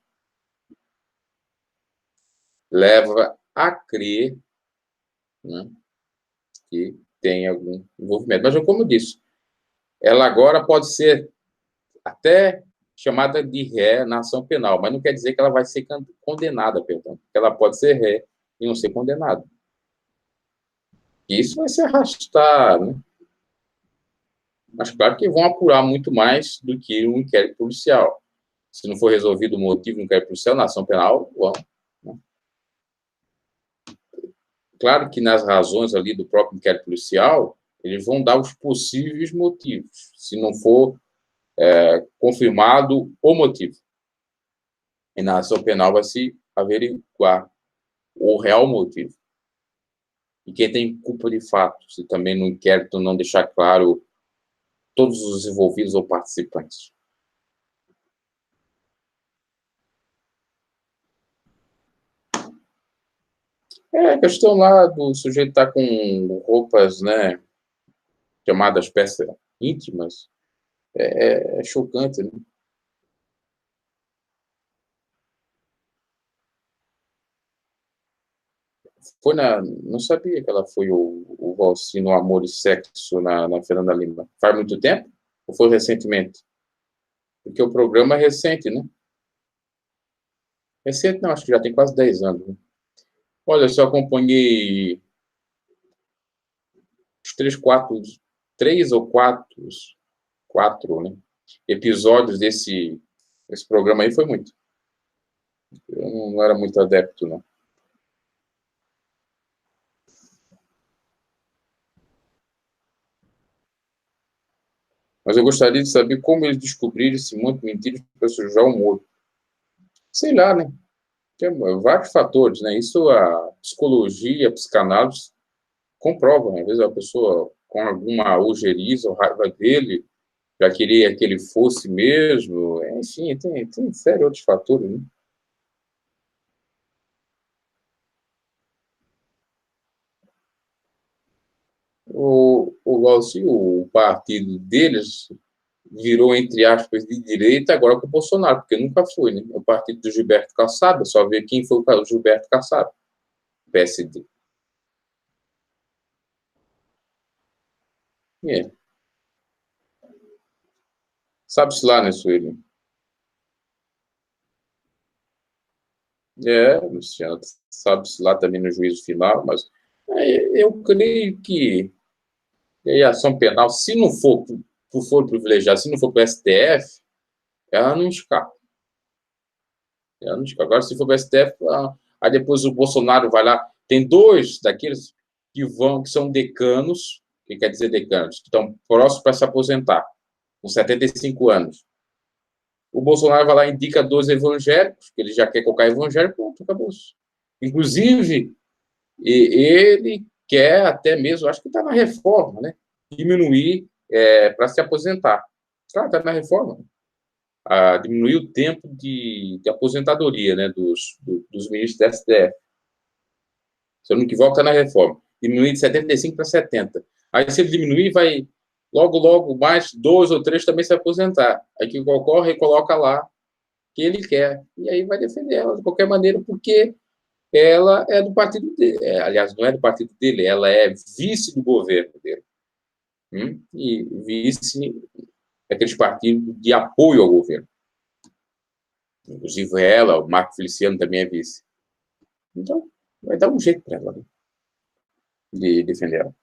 leva a crer, né, que tem algum envolvimento. Mas, como eu disse, ela agora pode ser até chamada de ré na ação penal, mas não quer dizer que ela vai ser condenada, perdão. Ela pode ser ré e não ser condenada. Isso vai se arrastar, né? Mas claro que vão apurar muito mais do que um inquérito policial. Se não for resolvido o motivo do inquérito policial, na ação penal, vão. Né? Claro que nas razões ali do próprio inquérito policial, eles vão dar os possíveis motivos, se não for confirmado o motivo. E na ação penal vai se averiguar o real motivo. E quem tem culpa de fato, se também no inquérito não deixar claro todos os envolvidos ou participantes. A questão lá do sujeito estar com roupas, né, chamadas peças íntimas, é chocante, né? Não sabia que ela foi o Valci no Amor e Sexo na Fernanda Lima. Faz muito tempo? Ou foi recentemente? Porque o programa é recente, né? Recente não, acho que já tem quase 10 anos. Né? Olha, eu só acompanhei os 3 ou 4, né, episódios desse programa aí, foi muito. Eu não era muito adepto, não. Mas eu gostaria de saber como eles descobriram esse monte de mentiras para sujar o humor. Sei lá, né? Tem vários fatores, né? Isso a psicologia, a psicanálise comprovam, né? Às vezes a pessoa com alguma ojeriza ou raiva dele, já queria que ele fosse mesmo. Enfim, tem sério outros fatores, né? O partido deles virou, entre aspas, de direita agora com o Bolsonaro, porque nunca foi, né? O partido do Gilberto Kassab, só ver quem foi o Gilberto Kassab, PSD. É. Sabe-se lá, né, Sueli? Luciano, sabe-se lá também no juízo final, mas eu creio que a ação penal, se não for privilegiada, se não for para o STF, ela não escapa. Agora, se for para o STF, aí depois o Bolsonaro vai lá. Tem dois daqueles que são decanos, que quer dizer decanos, que estão próximos para se aposentar, com 75 anos. O Bolsonaro vai lá e indica 2 evangélicos, que ele já quer colocar evangélico, pronto, acabou. Inclusive, ele quer até mesmo, acho que está na reforma, né? Diminuir para se aposentar. Claro, está na reforma. Diminuir o tempo de aposentadoria, né, dos ministros da STF. Se eu não me equivoco, está na reforma. Diminuir de 75 para 70. Aí, se ele diminuir, vai logo mais 2 ou 3 também se aposentar. Aí que ocorre, coloca lá que ele quer. E aí vai defender ela de qualquer maneira, porque ela é do partido dele. Aliás, não é do partido dele, ela é vice do governo dele. E vice daqueles partidos de apoio ao governo. Inclusive ela, o Marco Feliciano também é vice. Então, vai dar um jeito para ela, né, de defender ela.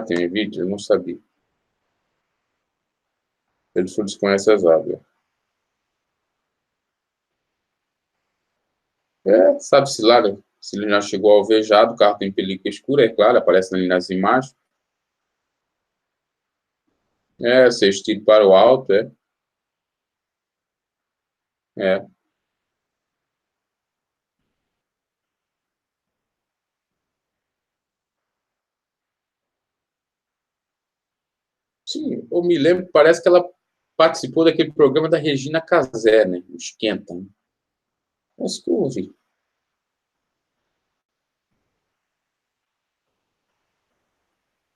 Tem vídeo? Eu não sabia. Ele só desconhece as águas. Sabe-se lá, né, se ele já chegou alvejado, o carro tem película escura, é claro, aparece ali nas imagens. Ser tiro para o alto, Sim, eu me lembro, parece que ela participou daquele programa da Regina Casé, né? O Esquenta. Né? Acho que eu ouvi.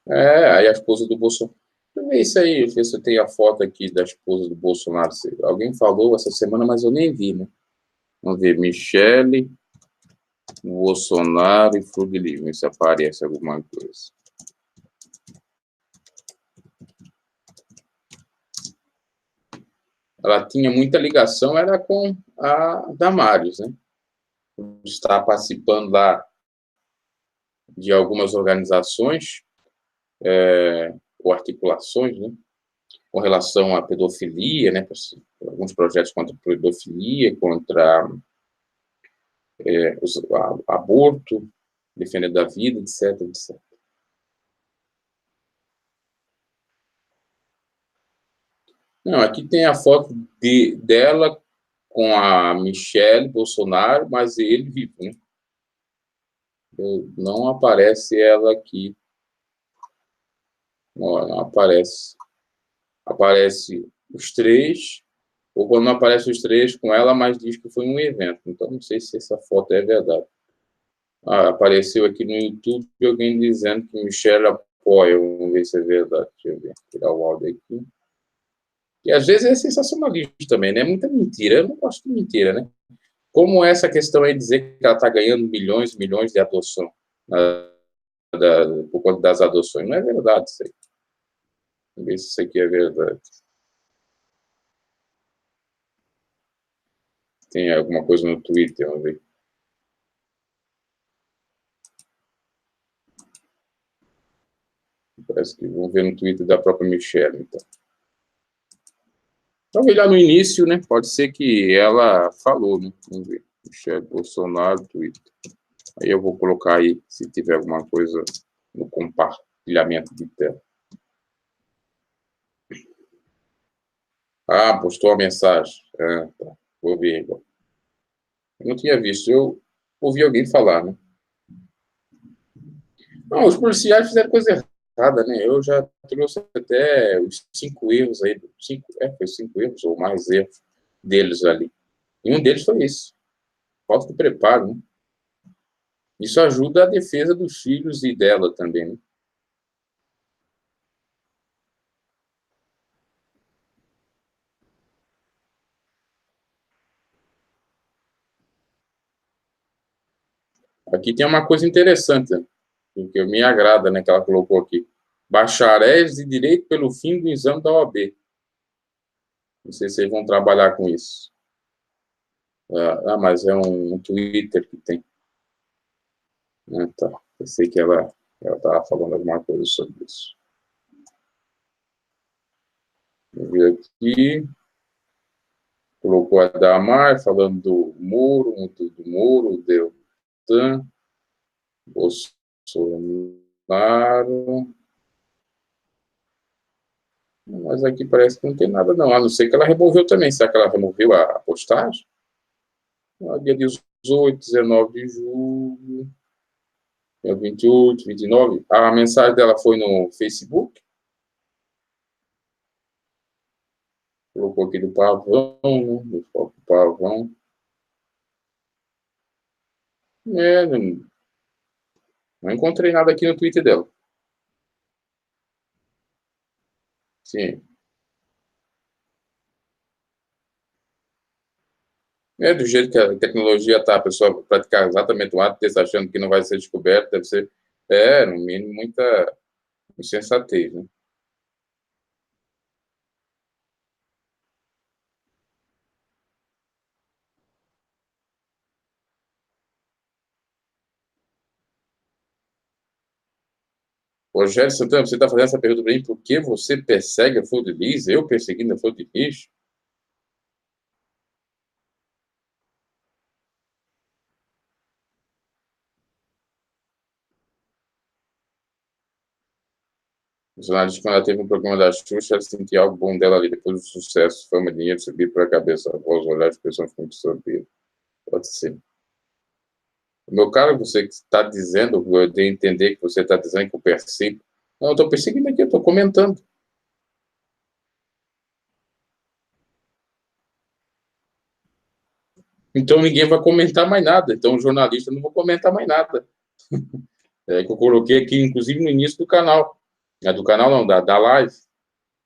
Aí a esposa do Bolsonaro. Deixa eu ver isso aí, ver se eu tenho a foto aqui da esposa do Bolsonaro. Alguém falou essa semana, mas eu nem vi, né? Vamos ver, Michele, Bolsonaro e Flor de Lis, ver se aparece alguma coisa. Ela tinha muita ligação, era com a Damares, né? Está participando lá de algumas organizações, ou articulações, né? Com relação à pedofilia, né? Alguns projetos contra a pedofilia, contra aborto, defendendo a vida, etc, etc. Não, aqui tem a foto dela com a Michele Bolsonaro, mas ele vivo, né? Não aparece ela aqui. Não aparece. Aparece os 3, ou quando não aparece os 3 com ela, mas diz que foi um evento. Então, não sei se essa foto é verdade. Apareceu aqui no YouTube alguém dizendo que Michele apoia. Vamos ver se é verdade. Deixa eu ver. Tirar o áudio aqui. E às vezes é sensacionalista também, né? Muita mentira. Eu não gosto de mentira, né? Como essa questão aí de dizer que ela está ganhando milhões e milhões de adoção, por conta das adoções. Não é verdade isso aí. Vamos ver se isso aqui é verdade. Tem alguma coisa no Twitter, vamos ver. Parece que vamos ver no Twitter da própria Michele, então. Vamos ver lá no início, né? Pode ser que ela falou, né? Vamos ver. Michele Bolsonaro, Twitter. Aí eu vou colocar aí, se tiver alguma coisa no compartilhamento de tela. Postou a mensagem. Tá. Vou ver agora. Eu não tinha visto. Eu ouvi alguém falar, né? Não, os policiais fizeram coisa errada. errada, né? Eu já trouxe até os 5 erros aí, foi 5 erros ou mais erros deles ali. E um deles foi isso, falta de preparo, né? Isso ajuda a defesa dos filhos e dela também, né? Aqui tem uma coisa interessante, né, que me agrada, né, que ela colocou aqui. Bacharéis de Direito pelo fim do exame da OAB. Não sei se vocês vão trabalhar com isso. Mas é um Twitter que tem. Tá. Pensei que ela estava falando alguma coisa sobre isso. Vou ver aqui. Colocou a Damar falando do Moro, Deltan, Bolsonaro. Mas aqui parece que não tem nada, não. A não ser que ela removeu também. Será que ela removeu a postagem? Dia 18, 19 de julho, 28, 29. A mensagem dela foi no Facebook. Colocou aqui do Pavão, né? Do Pavão. Não encontrei nada aqui no Twitter dela. Sim. Do jeito que a tecnologia está, a pessoa praticar exatamente o ato desse achando que não vai ser descoberto, deve ser, no mínimo, muita insensatez, né? Rogério Santana, você está fazendo essa pergunta para mim, por que você persegue a Flor de Lis? Eu perseguindo a Flor de Lis? O jornalista, quando ela teve um programa da Xuxa, ela sentia algo bom dela ali, depois do sucesso, fama, dinheiro, subir para a cabeça, a voz, olhar, as pessoas ficam absorvidas. Pode ser. Meu caro, você que está dizendo, eu devo entender que você está dizendo que eu persigo. Não, eu estou perseguindo aqui, eu estou comentando. Então ninguém vai comentar mais nada. Então o jornalista não vai comentar mais nada. Que eu coloquei aqui, inclusive, no início do canal. Do canal não, da live.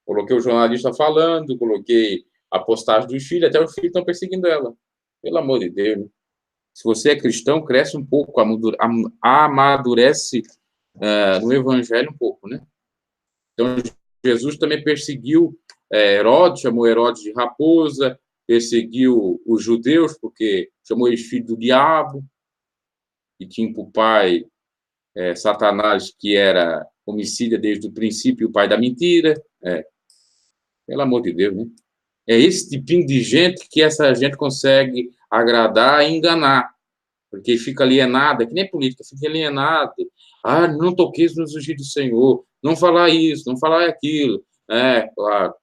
Coloquei o jornalista falando, coloquei a postagem dos filhos, até os filhos estão perseguindo ela. Pelo amor de Deus, né? Se você é cristão, cresce um pouco, amadurece no evangelho um pouco, né? Então, Jesus também perseguiu Herodes, chamou Herodes de raposa, perseguiu os judeus, porque chamou eles filhos do diabo, e tinha por pai Satanás, que era homicida desde o princípio, o pai da mentira. Pelo amor de Deus, né? É esse tipinho de gente que essa gente consegue agradar e enganar, porque fica alienada, que nem política, fica alienado. Não toqueis nos ungidos do Senhor, não falar isso, não falar aquilo. Claro.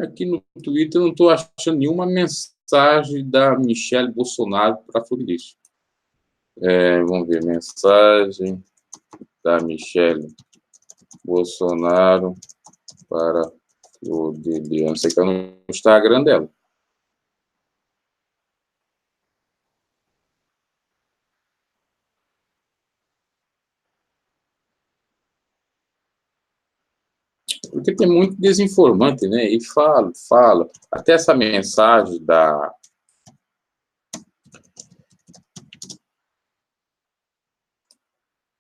Aqui no Twitter eu não estou achando nenhuma mensagem da Michelle Bolsonaro para a Flor de Lis. Vamos ver, mensagem da Michelle Bolsonaro para Flor de Lis. Não sei que é no Instagram dela. Porque tem muito desinformante, né? E fala. Até essa mensagem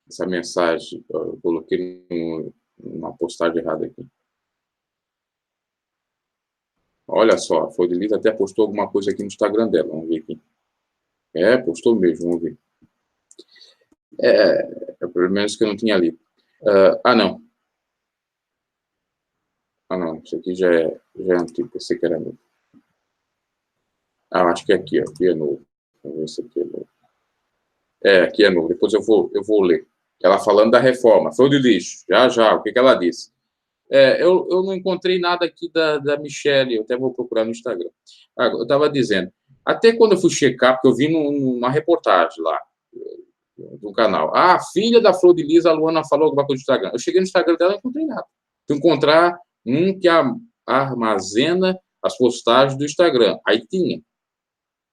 Essa mensagem, eu coloquei uma postagem errada aqui. Olha só, a Flor de Lis até postou alguma coisa aqui no Instagram dela. Vamos ver aqui. Postou mesmo, vamos ver. Pelo menos que eu não tinha lido. Não. Não, isso aqui já é antigo, pensei que era novo. Acho que aqui é novo. Vamos ver se aqui é novo. Aqui é novo, depois eu vou ler. Ela falando da reforma, Flor de Lis, já, o que ela disse? Eu não encontrei nada aqui da Michelle, eu até vou procurar no Instagram. Eu estava dizendo, Até quando eu fui checar, porque eu vi numa reportagem lá, do canal. Ah, a filha da Flor de Lis, a Luana falou alguma coisa no Instagram. Eu cheguei no Instagram dela e não encontrei nada. Fui encontrar um que armazena as postagens do Instagram. Aí tinha.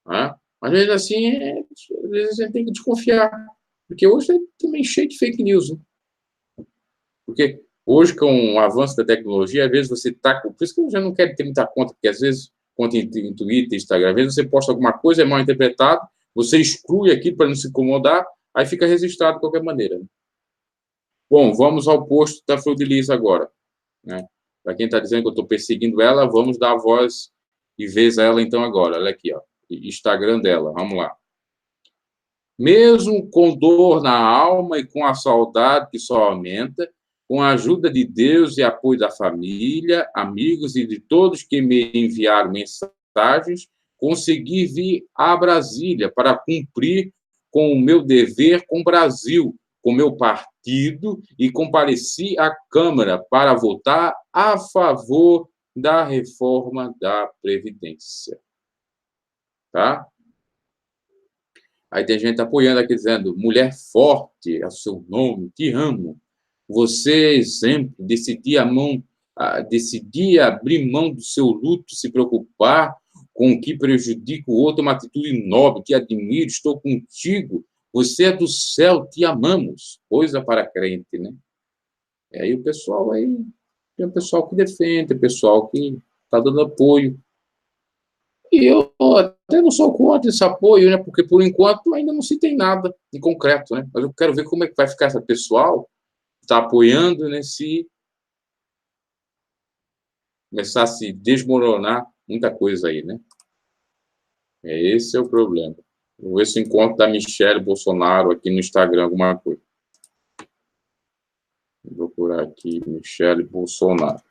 Né? Mas mesmo assim, às vezes a gente tem que desconfiar. Porque hoje é também cheio de fake news. Né? Porque hoje, com o avanço da tecnologia, às vezes você está... Por isso que eu já não quero ter muita conta, porque às vezes, conta em Twitter, Instagram, às vezes você posta alguma coisa, é mal interpretado, você exclui aquilo para não se incomodar, aí fica registrado de qualquer maneira. Né? Bom, vamos ao post da Flor de Lis agora. Né? Para quem está dizendo que eu estou perseguindo ela, vamos dar a voz e vez a ela então agora. Olha aqui, ó, Instagram dela, vamos lá. Mesmo com dor na alma e com a saudade que só aumenta, com a ajuda de Deus e apoio da família, amigos e de todos que me enviaram mensagens, consegui vir a Brasília para cumprir com o meu dever com o Brasil, com o meu partido, e compareci à Câmara para votar a favor da reforma da Previdência. Tá? Aí tem gente apoiando aqui, dizendo, mulher forte é o seu nome, te amo. Você, exemplo, decidir abrir mão do seu luto, se preocupar com o que prejudica o outro, é uma atitude nobre, te admiro, estou contigo. Você é do céu, te amamos. Coisa para crente, né? E aí o pessoal aí, tem o pessoal que defende, o pessoal que está dando apoio. E eu até não sou contra esse apoio, né? Porque, por enquanto, ainda não se tem nada em concreto, né? Mas eu quero ver como é que vai ficar esse pessoal que está apoiando, né? Se começar a se desmoronar muita coisa aí, né? Esse é o problema. Vou ver se encontro da Michelle Bolsonaro aqui no Instagram, alguma coisa. Vou procurar aqui, Michelle Bolsonaro.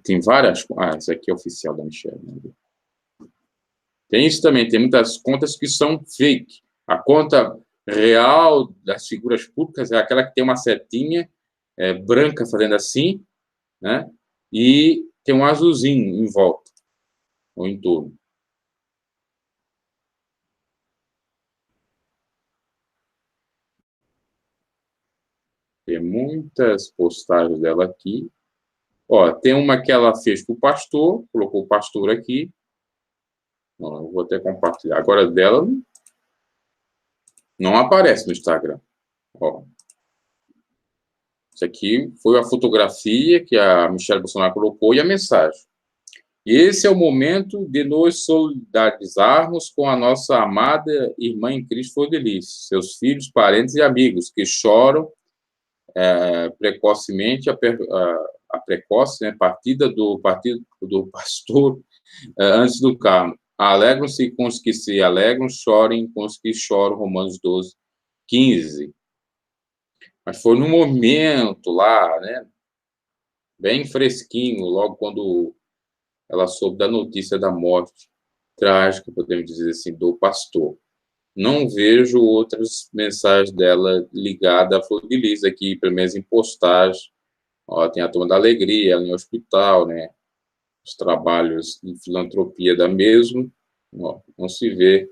Tem várias... Ah, esse aqui é oficial da Michelle. Né? Tem isso também, tem muitas contas que são fake. A conta real das figuras públicas é aquela que tem uma setinha branca fazendo assim, né? E tem um azulzinho em volta, ou em torno. Tem muitas postagens dela aqui. Ó, tem uma que ela fez para o pastor, colocou o pastor aqui. Não, eu vou até compartilhar. Agora dela não aparece no Instagram. Ó. Isso aqui foi a fotografia que a Michelle Bolsonaro colocou e a mensagem. E esse é o momento de nos solidarizarmos com a nossa amada irmã em Cristo Flor de Lis, seus filhos, parentes e amigos que choram precocemente a precoce, né, partida do pastor antes do carmo. Alegram-se com os que se alegram, chorem com os que choram, Romanos 12, 15. Mas foi no momento lá, né, bem fresquinho, logo quando ela soube da notícia da morte trágica, podemos dizer assim, do pastor. Não vejo outras mensagens dela ligada à Flor de Lis aqui, pelo menos em postagem. Ó, tem a Turma da Alegria, ela em hospital, né? Os trabalhos de filantropia da mesma. Ó, não se vê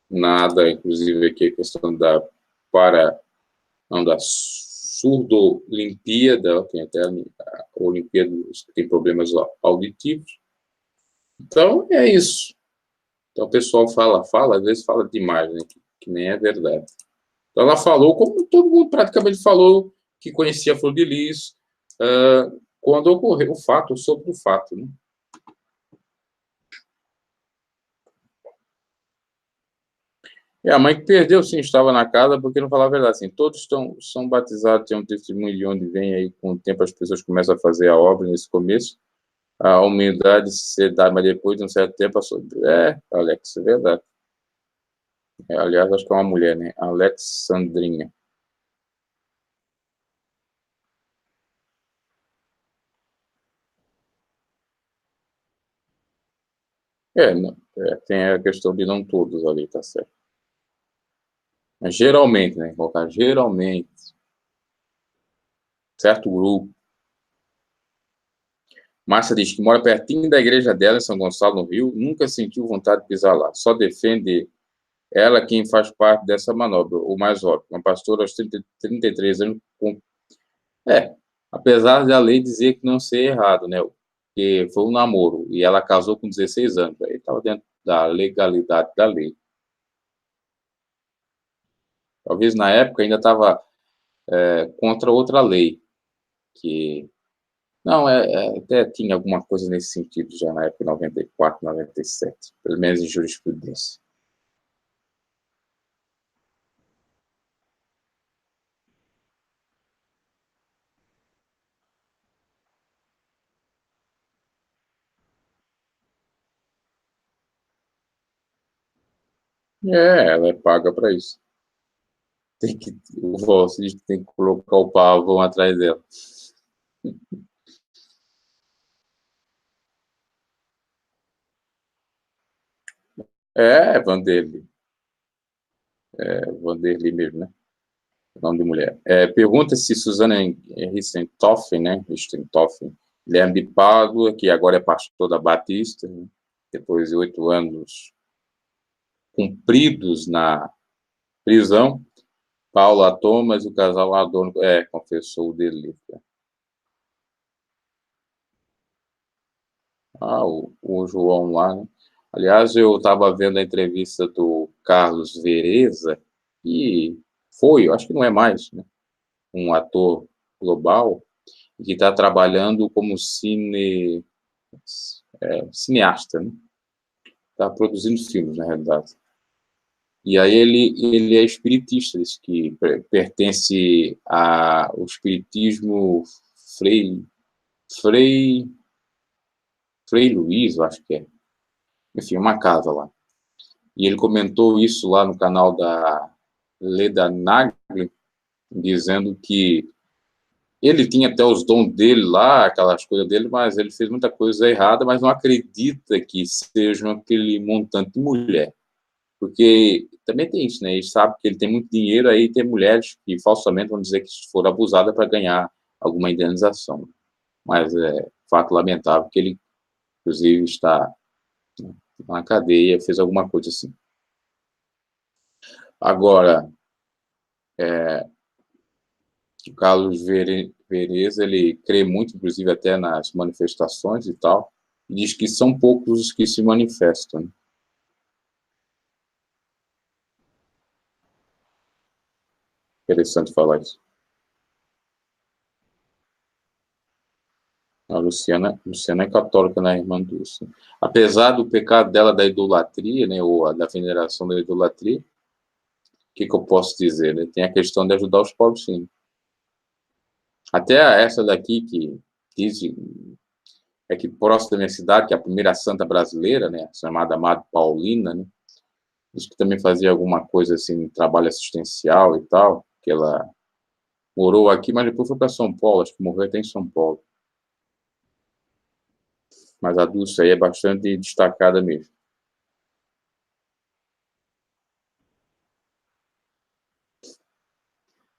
nada, inclusive aqui a questão da surdo-olimpíada, tem até a Olimpíada que tem problemas auditivos. Então, é isso. Então, o pessoal fala, às vezes fala demais, né? Que nem é verdade. Então, ela falou, como todo mundo praticamente falou, que conhecia a Flor de Lis, quando ocorreu o fato, sobre o fato, né? E a mãe que perdeu, sim, estava na casa, porque não falava a verdade, assim, todos são batizados, tem um testemunho de onde vem, aí com o tempo as pessoas começam a fazer a obra nesse começo, a humildade se dá, mas depois de um certo tempo, Alex, é verdade. Aliás, acho que é uma mulher, né? Alexandrinha. Tem a questão de não todos ali, tá certo. Mas geralmente, né? Vou colocar geralmente. certo grupo. Márcia diz que mora pertinho da igreja dela, em São Gonçalo, no Rio, nunca sentiu vontade de pisar lá. Só defende ela quem faz parte dessa manobra, o mais óbvio. Uma pastora aos 33 anos. É, apesar da lei dizer que não ser errado, né? Porque foi um namoro, e ela casou com 16 anos. Aí estava dentro da legalidade da lei. Talvez na época ainda estava contra outra lei, que não, até tinha alguma coisa nesse sentido já na época de 94, 97, pelo menos em jurisprudência. Ela é paga para isso. O Valcista tem que colocar o pavão atrás dela. Vanderlei. Vanderlei mesmo, né? Nome de mulher. Pergunta se Suzana Ristenhofen, né? Ristenhofen, Guilherme de Pádua, que agora é pastor da Batista, né? Depois de 8 anos cumpridos na prisão, Paula Thomas, o casal Adorno, confessou o delito. O João lá, né? Aliás, eu estava vendo a entrevista do Carlos Vereza, que foi, acho que não é mais, né? Um ator global, que está trabalhando como cineasta, né? Está produzindo filmes, na realidade. E aí ele é espiritista, diz que pertence ao espiritismo Frei Luiz, eu acho que é. Enfim, uma casa lá. E ele comentou isso lá no canal da Leda Nagli, dizendo que ele tinha até os dons dele lá, aquelas coisas dele, mas ele fez muita coisa errada, mas não acredita que seja aquele montante de mulher. Porque também tem isso, né? Ele sabe que ele tem muito dinheiro, aí tem mulheres que falsamente vão dizer que foram abusadas para ganhar alguma indenização. Mas é fato lamentável que ele, inclusive, está na cadeia, fez alguma coisa assim. Agora, o Carlos Vereza, ele crê muito, inclusive, até nas manifestações e tal, e diz que são poucos os que se manifestam, né? Interessante falar isso. A Luciana é católica, né, irmã Dulce? Apesar do pecado dela da idolatria, né, ou da veneração da idolatria, o que eu posso dizer, né? Tem a questão de ajudar os pobres, sim. Até essa daqui que diz que próximo da minha cidade, que é a primeira santa brasileira, né, chamada Madre Paulina, né, diz que também fazia alguma coisa assim, trabalho assistencial e tal, que ela morou aqui, mas depois foi para São Paulo, acho que morreu até em São Paulo. Mas a Dulce aí é bastante destacada mesmo.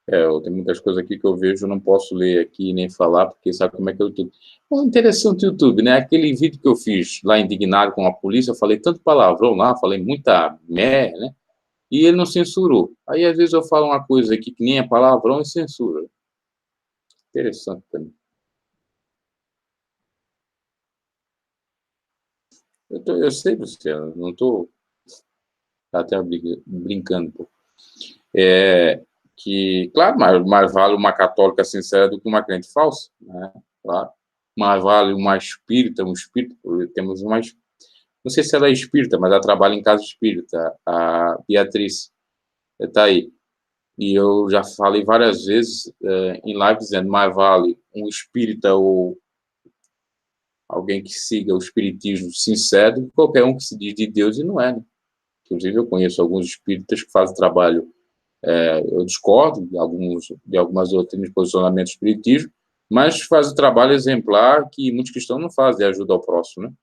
Tem muitas coisas aqui que eu vejo, eu não posso ler aqui nem falar, porque sabe como é que é o YouTube. Interessante o YouTube, né? Aquele vídeo que eu fiz lá indignado com a polícia, eu falei tanto palavrão lá, falei muita merda, né? E ele não censurou. Aí, às vezes, eu falo uma coisa aqui que nem é palavrão e censura. Interessante também. Eu sei, Luciano, não estou até brincando, pô. Claro, mais vale uma católica sincera do que uma crente falsa, né? Claro. Mais vale uma espírita, temos uma, não sei se ela é espírita, mas ela trabalha em casa espírita, a Beatriz, está aí. E eu já falei várias vezes em live dizendo, mais vale um espírita ou alguém que siga o espiritismo sincero do que qualquer um que se diz de Deus e não é, né? Inclusive, eu conheço alguns espíritas que fazem trabalho, eu discordo de algumas doutrinas de posicionamento do espiritismo, mas fazem trabalho exemplar que muitos cristãos não fazem, ajuda ao próximo, né?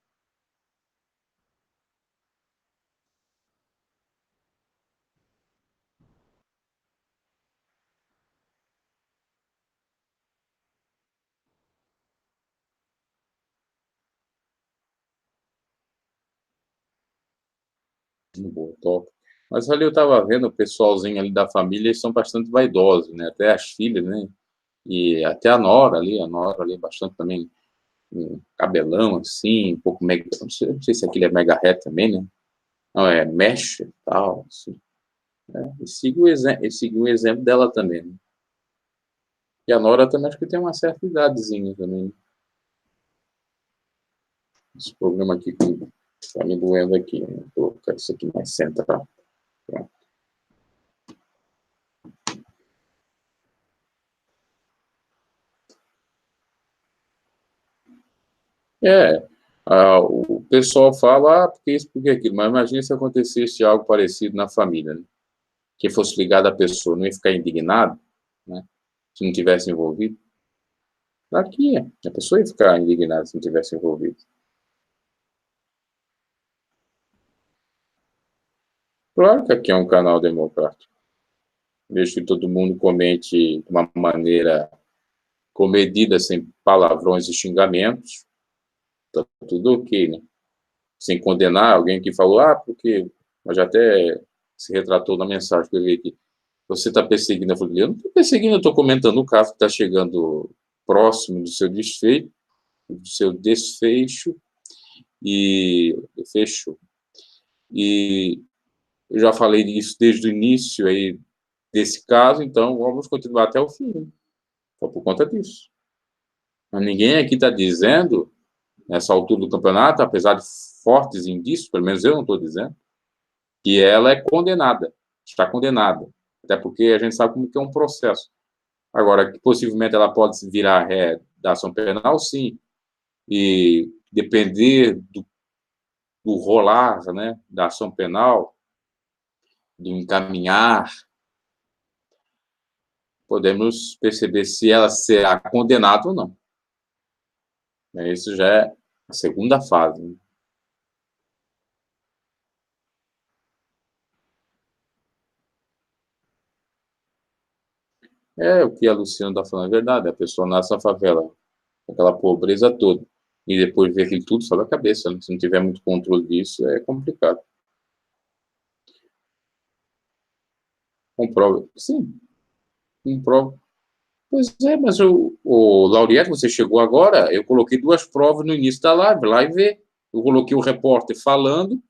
Boa, top. Mas ali eu estava vendo o pessoalzinho ali da família, eles são bastante vaidosos, né? Até as filhas, né? E até a Nora ali bastante também, um cabelão assim, um pouco mega, não sei se aquele é mega ré também, né? Não, é mesh e tal, assim. E sigo o exemplo dela também, né? E a Nora também acho que tem uma certa idadezinha também, né? Esse programa aqui que tá me doendo aqui, né? Vou colocar isso aqui mais central. Pronto. O pessoal fala, porque isso, porque aquilo, mas imagina se acontecesse algo parecido na família, né? Que fosse ligado à pessoa, não ia ficar indignado, né? Se não tivesse envolvido. Aqui, a pessoa ia ficar indignada se não tivesse envolvido. Claro que aqui é um canal democrático. Deixo que todo mundo comente de uma maneira comedida, sem palavrões e xingamentos. Tá tudo ok, né? Sem condenar alguém que falou, porque... Mas já até se retratou na mensagem que eu vi aqui. Você está perseguindo. Eu falei, eu não estou perseguindo, eu estou comentando o caso que está chegando próximo do seu desfecho, e fecho. E eu já falei disso desde o início aí desse caso, então vamos continuar até o fim, né? Só por conta disso. Mas ninguém aqui está dizendo, nessa altura do campeonato, apesar de fortes indícios, pelo menos eu não estou dizendo, que ela é condenada, está condenada. Até porque a gente sabe como que é um processo. Agora, que possivelmente ela pode virar ré da ação penal, sim. E depender do rolar, né, da ação penal, do encaminhar, podemos perceber se ela será condenada ou não. Isso já é a segunda fase, né? É o que a Luciana está falando, é verdade. A pessoa nasce na favela, aquela pobreza toda, e depois vê aquilo tudo, sobe a cabeça, né? Se não tiver muito controle disso, é complicado. Comprova. Sim, comprova. Pois é, mas o Lauriette, você chegou agora, eu coloquei duas provas no início da live, lá e vê. Eu coloquei o repórter falando,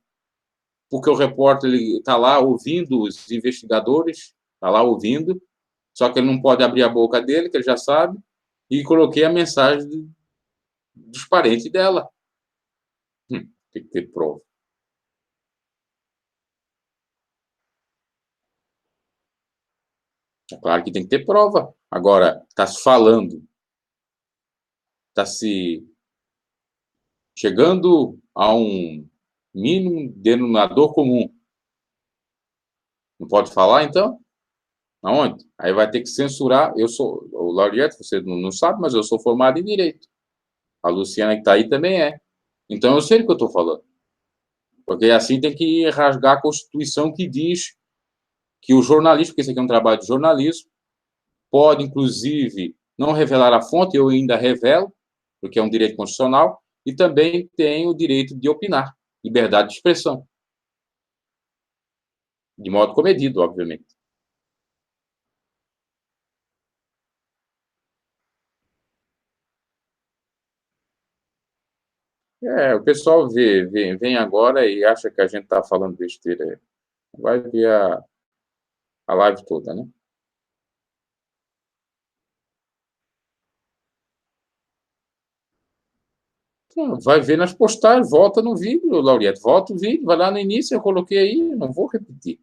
porque o repórter está lá ouvindo os investigadores, está lá ouvindo, só que ele não pode abrir a boca dele, que ele já sabe, e coloquei a mensagem dos parentes dela. Tem que ter prova. É claro que tem que ter prova. Agora, está se falando, está se chegando a um mínimo denominador comum. Não pode falar, então? Aonde? Aí vai ter que censurar. Eu sou o Lauriette, você não sabe, mas eu sou formado em Direito. A Luciana que está aí também é. Então eu sei do que eu estou falando. Porque assim tem que rasgar a Constituição que diz que o jornalista, porque isso aqui é um trabalho de jornalismo, pode, inclusive, não revelar a fonte, eu ainda revelo, porque é um direito constitucional, e também tem o direito de opinar, liberdade de expressão. De modo comedido, obviamente. O pessoal vem agora e acha que a gente está falando besteira. Vai ver a live toda, né? Vai ver nas postagens, volta no vídeo, Lauriette. Volta o vídeo, vai lá no início, eu coloquei aí, não vou repetir.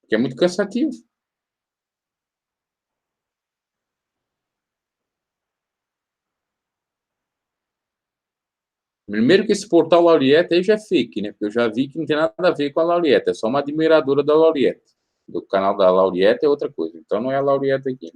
Porque é muito cansativo. Primeiro que esse portal Lauriette aí já é fake, né? Porque eu já vi que não tem nada a ver com a Lauriette, é só uma admiradora da Lauriette. Do canal da Lauriette é outra coisa. Então não é a Lauriette aqui.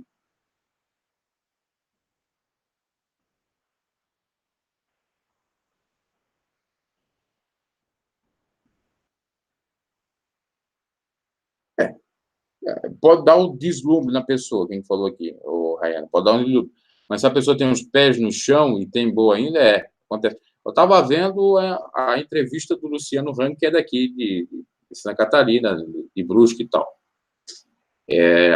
Pode dar um deslumbre na pessoa, quem falou aqui, o Rayane, pode dar um deslumbre. Mas se a pessoa tem os pés no chão e tem boa ainda, acontece. Eu estava vendo a entrevista do Luciano Hang, que é daqui de Santa Catarina, de Brusque e tal.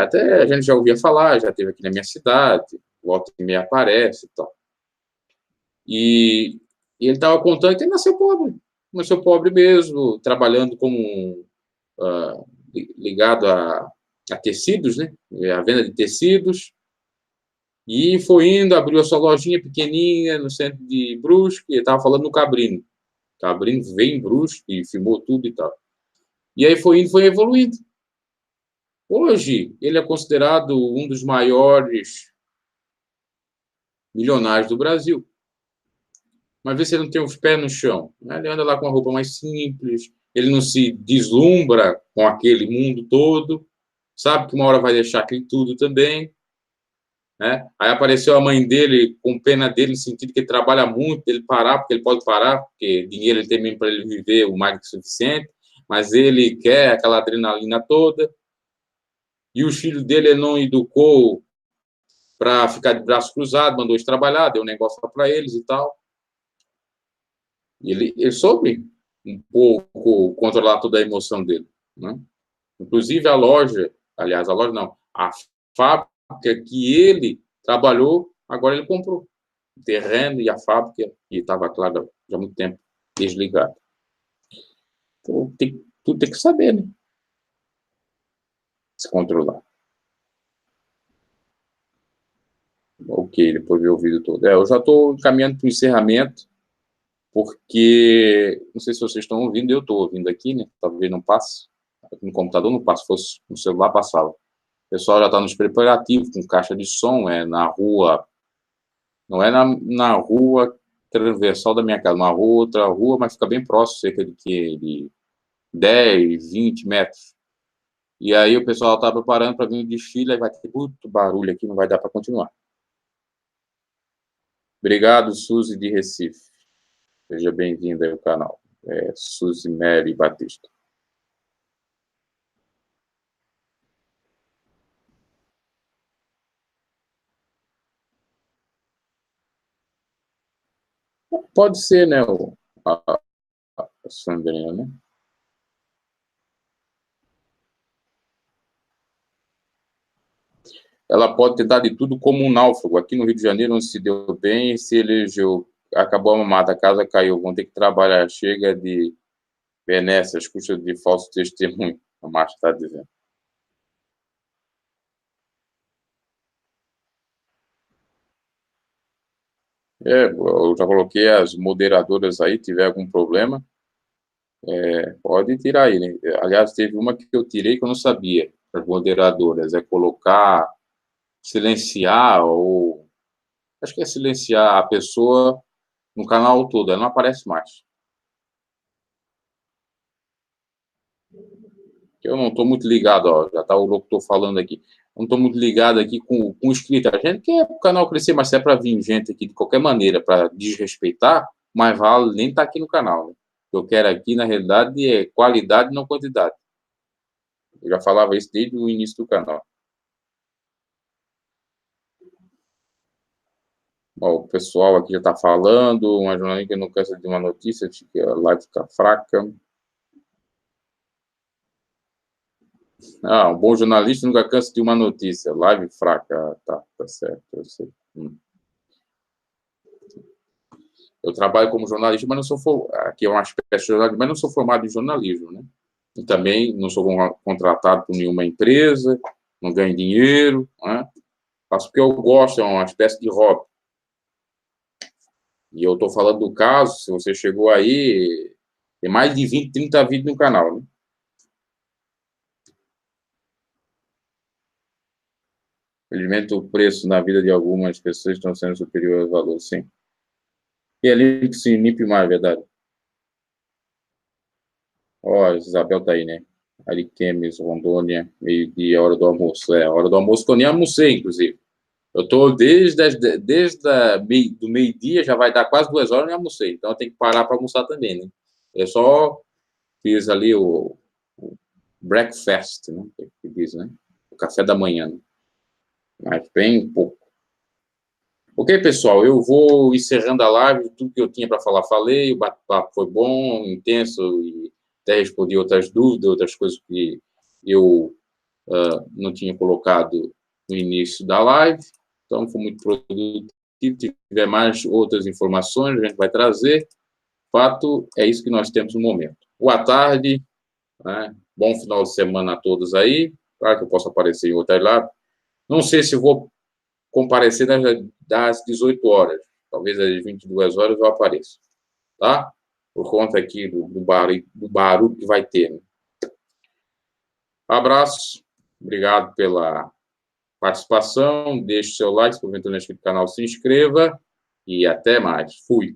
Até a gente já ouvia falar, já esteve aqui na minha cidade, volta e meia aparece e tal. E ele estava contando que ele nasceu pobre mesmo, trabalhando como ligado a tecidos, né? A venda de tecidos. E foi indo, abriu a sua lojinha pequenininha no centro de Brusque, ele estava falando no Cabrino. Cabrino veio em Brusque e filmou tudo e tal. E aí foi indo, foi evoluindo. Hoje, ele é considerado um dos maiores milionários do Brasil. Mas vê se ele não tem os pés no chão. Né? Ele anda lá com uma roupa mais simples, ele não se deslumbra com aquele mundo todo, sabe que uma hora vai deixar aquilo tudo também. Né? Aí apareceu a mãe dele com pena dele, no sentido que ele trabalha muito, ele parar, porque ele pode parar, porque dinheiro ele tem mesmo para ele viver o mais que suficiente, mas ele quer aquela adrenalina toda. E os filhos dele ele não educou para ficar de braço cruzado, mandou eles trabalhar, deu um negócio para eles e tal. E ele soube um pouco controlar toda a emoção dele. Né? Inclusive a loja não, a fábrica que ele trabalhou, agora ele comprou o terreno e a fábrica, que estava, claro, já há muito tempo desligada. Então, tudo tem que saber, né? Se controlar. Ok, depois ver o vídeo todo. Eu já estou caminhando para o encerramento, porque, não sei se vocês estão ouvindo, eu estou ouvindo aqui, né? Talvez não passe. No computador não passe, fosse no celular passava. O pessoal já está nos preparativos, com caixa de som, na rua, não é na rua transversal da minha casa, uma rua, outra rua, mas fica bem próximo, cerca de 10, 20 metros. E aí o pessoal está preparando para vir o desfile, aí vai ter muito barulho aqui, não vai dar para continuar. Obrigado, Suzy de Recife. Seja bem-vinda ao canal. Suzy Mary Batista. Pode ser, né, a Sandrina, né? Ela pode tentar de tudo como um náufrago. Aqui no Rio de Janeiro não se deu bem, se elegeu, acabou a mamata, a casa caiu, vão ter que trabalhar, chega de benécias, custas de falso testemunho, a Márcia está dizendo. Eu já coloquei as moderadoras aí, tiver algum problema, pode tirar aí, né? Aliás, teve uma que eu tirei que eu não sabia, as moderadoras, colocar, silenciar, ou acho que é silenciar a pessoa no canal todo, ela não aparece mais. Eu não estou muito ligado, ó, já está o locutor falando aqui, não estou muito ligado aqui com o inscrito. A gente quer o canal crescer, mas se é para vir gente aqui de qualquer maneira para desrespeitar, mais vale nem estar aqui no canal. Né? O que eu quero aqui, na realidade, é qualidade, não quantidade. Eu já falava isso desde o início do canal. Ó, o pessoal aqui já está falando, uma jornalista que não cansa de uma notícia, que a live fica fraca. Um bom jornalista nunca cansa de uma notícia. Live fraca, tá certo, eu sei. Eu trabalho como jornalista, mas não sou aqui é uma espécie de jornalista, mas não sou formado em jornalismo, né? E também não sou contratado por nenhuma empresa, não ganho dinheiro, né? Faço porque eu gosto, é uma espécie de hobby. E eu estou falando do caso, se você chegou aí, tem mais de 20, 30 vídeos no canal, né? Infelizmente, o preço na vida de algumas pessoas estão sendo superior ao valor, sim. E é ali que se limpe mais, verdade. Ó, Isabel tá aí, né? Ariquemes, Rondônia, meio-dia, hora do almoço. Hora do almoço que eu nem almocei, inclusive. Eu tô desde do meio-dia, já vai dar quase 2 horas, eu nem almocei. Então, eu tenho que parar para almoçar também, né? Eu só fiz ali o breakfast, né? Que diz, né? O café da manhã, né? Mas bem pouco. Ok, pessoal, eu vou encerrando a live, tudo que eu tinha para falar, falei, o bate-papo foi bom, intenso, e até respondi outras dúvidas, outras coisas que eu não tinha colocado no início da live, então foi muito produtivo. Se tiver mais outras informações, a gente vai trazer. Fato, é isso que nós temos no momento. Boa tarde, né? Bom final de semana a todos aí, claro que eu posso aparecer em outra live. Não sei se vou comparecer das 18 horas, talvez às 22 horas eu apareça, tá? Por conta aqui do barulho que vai ter, né? Abraço, obrigado pela participação, deixe seu like, se porventura não é inscrito no canal, se inscreva e até mais. Fui.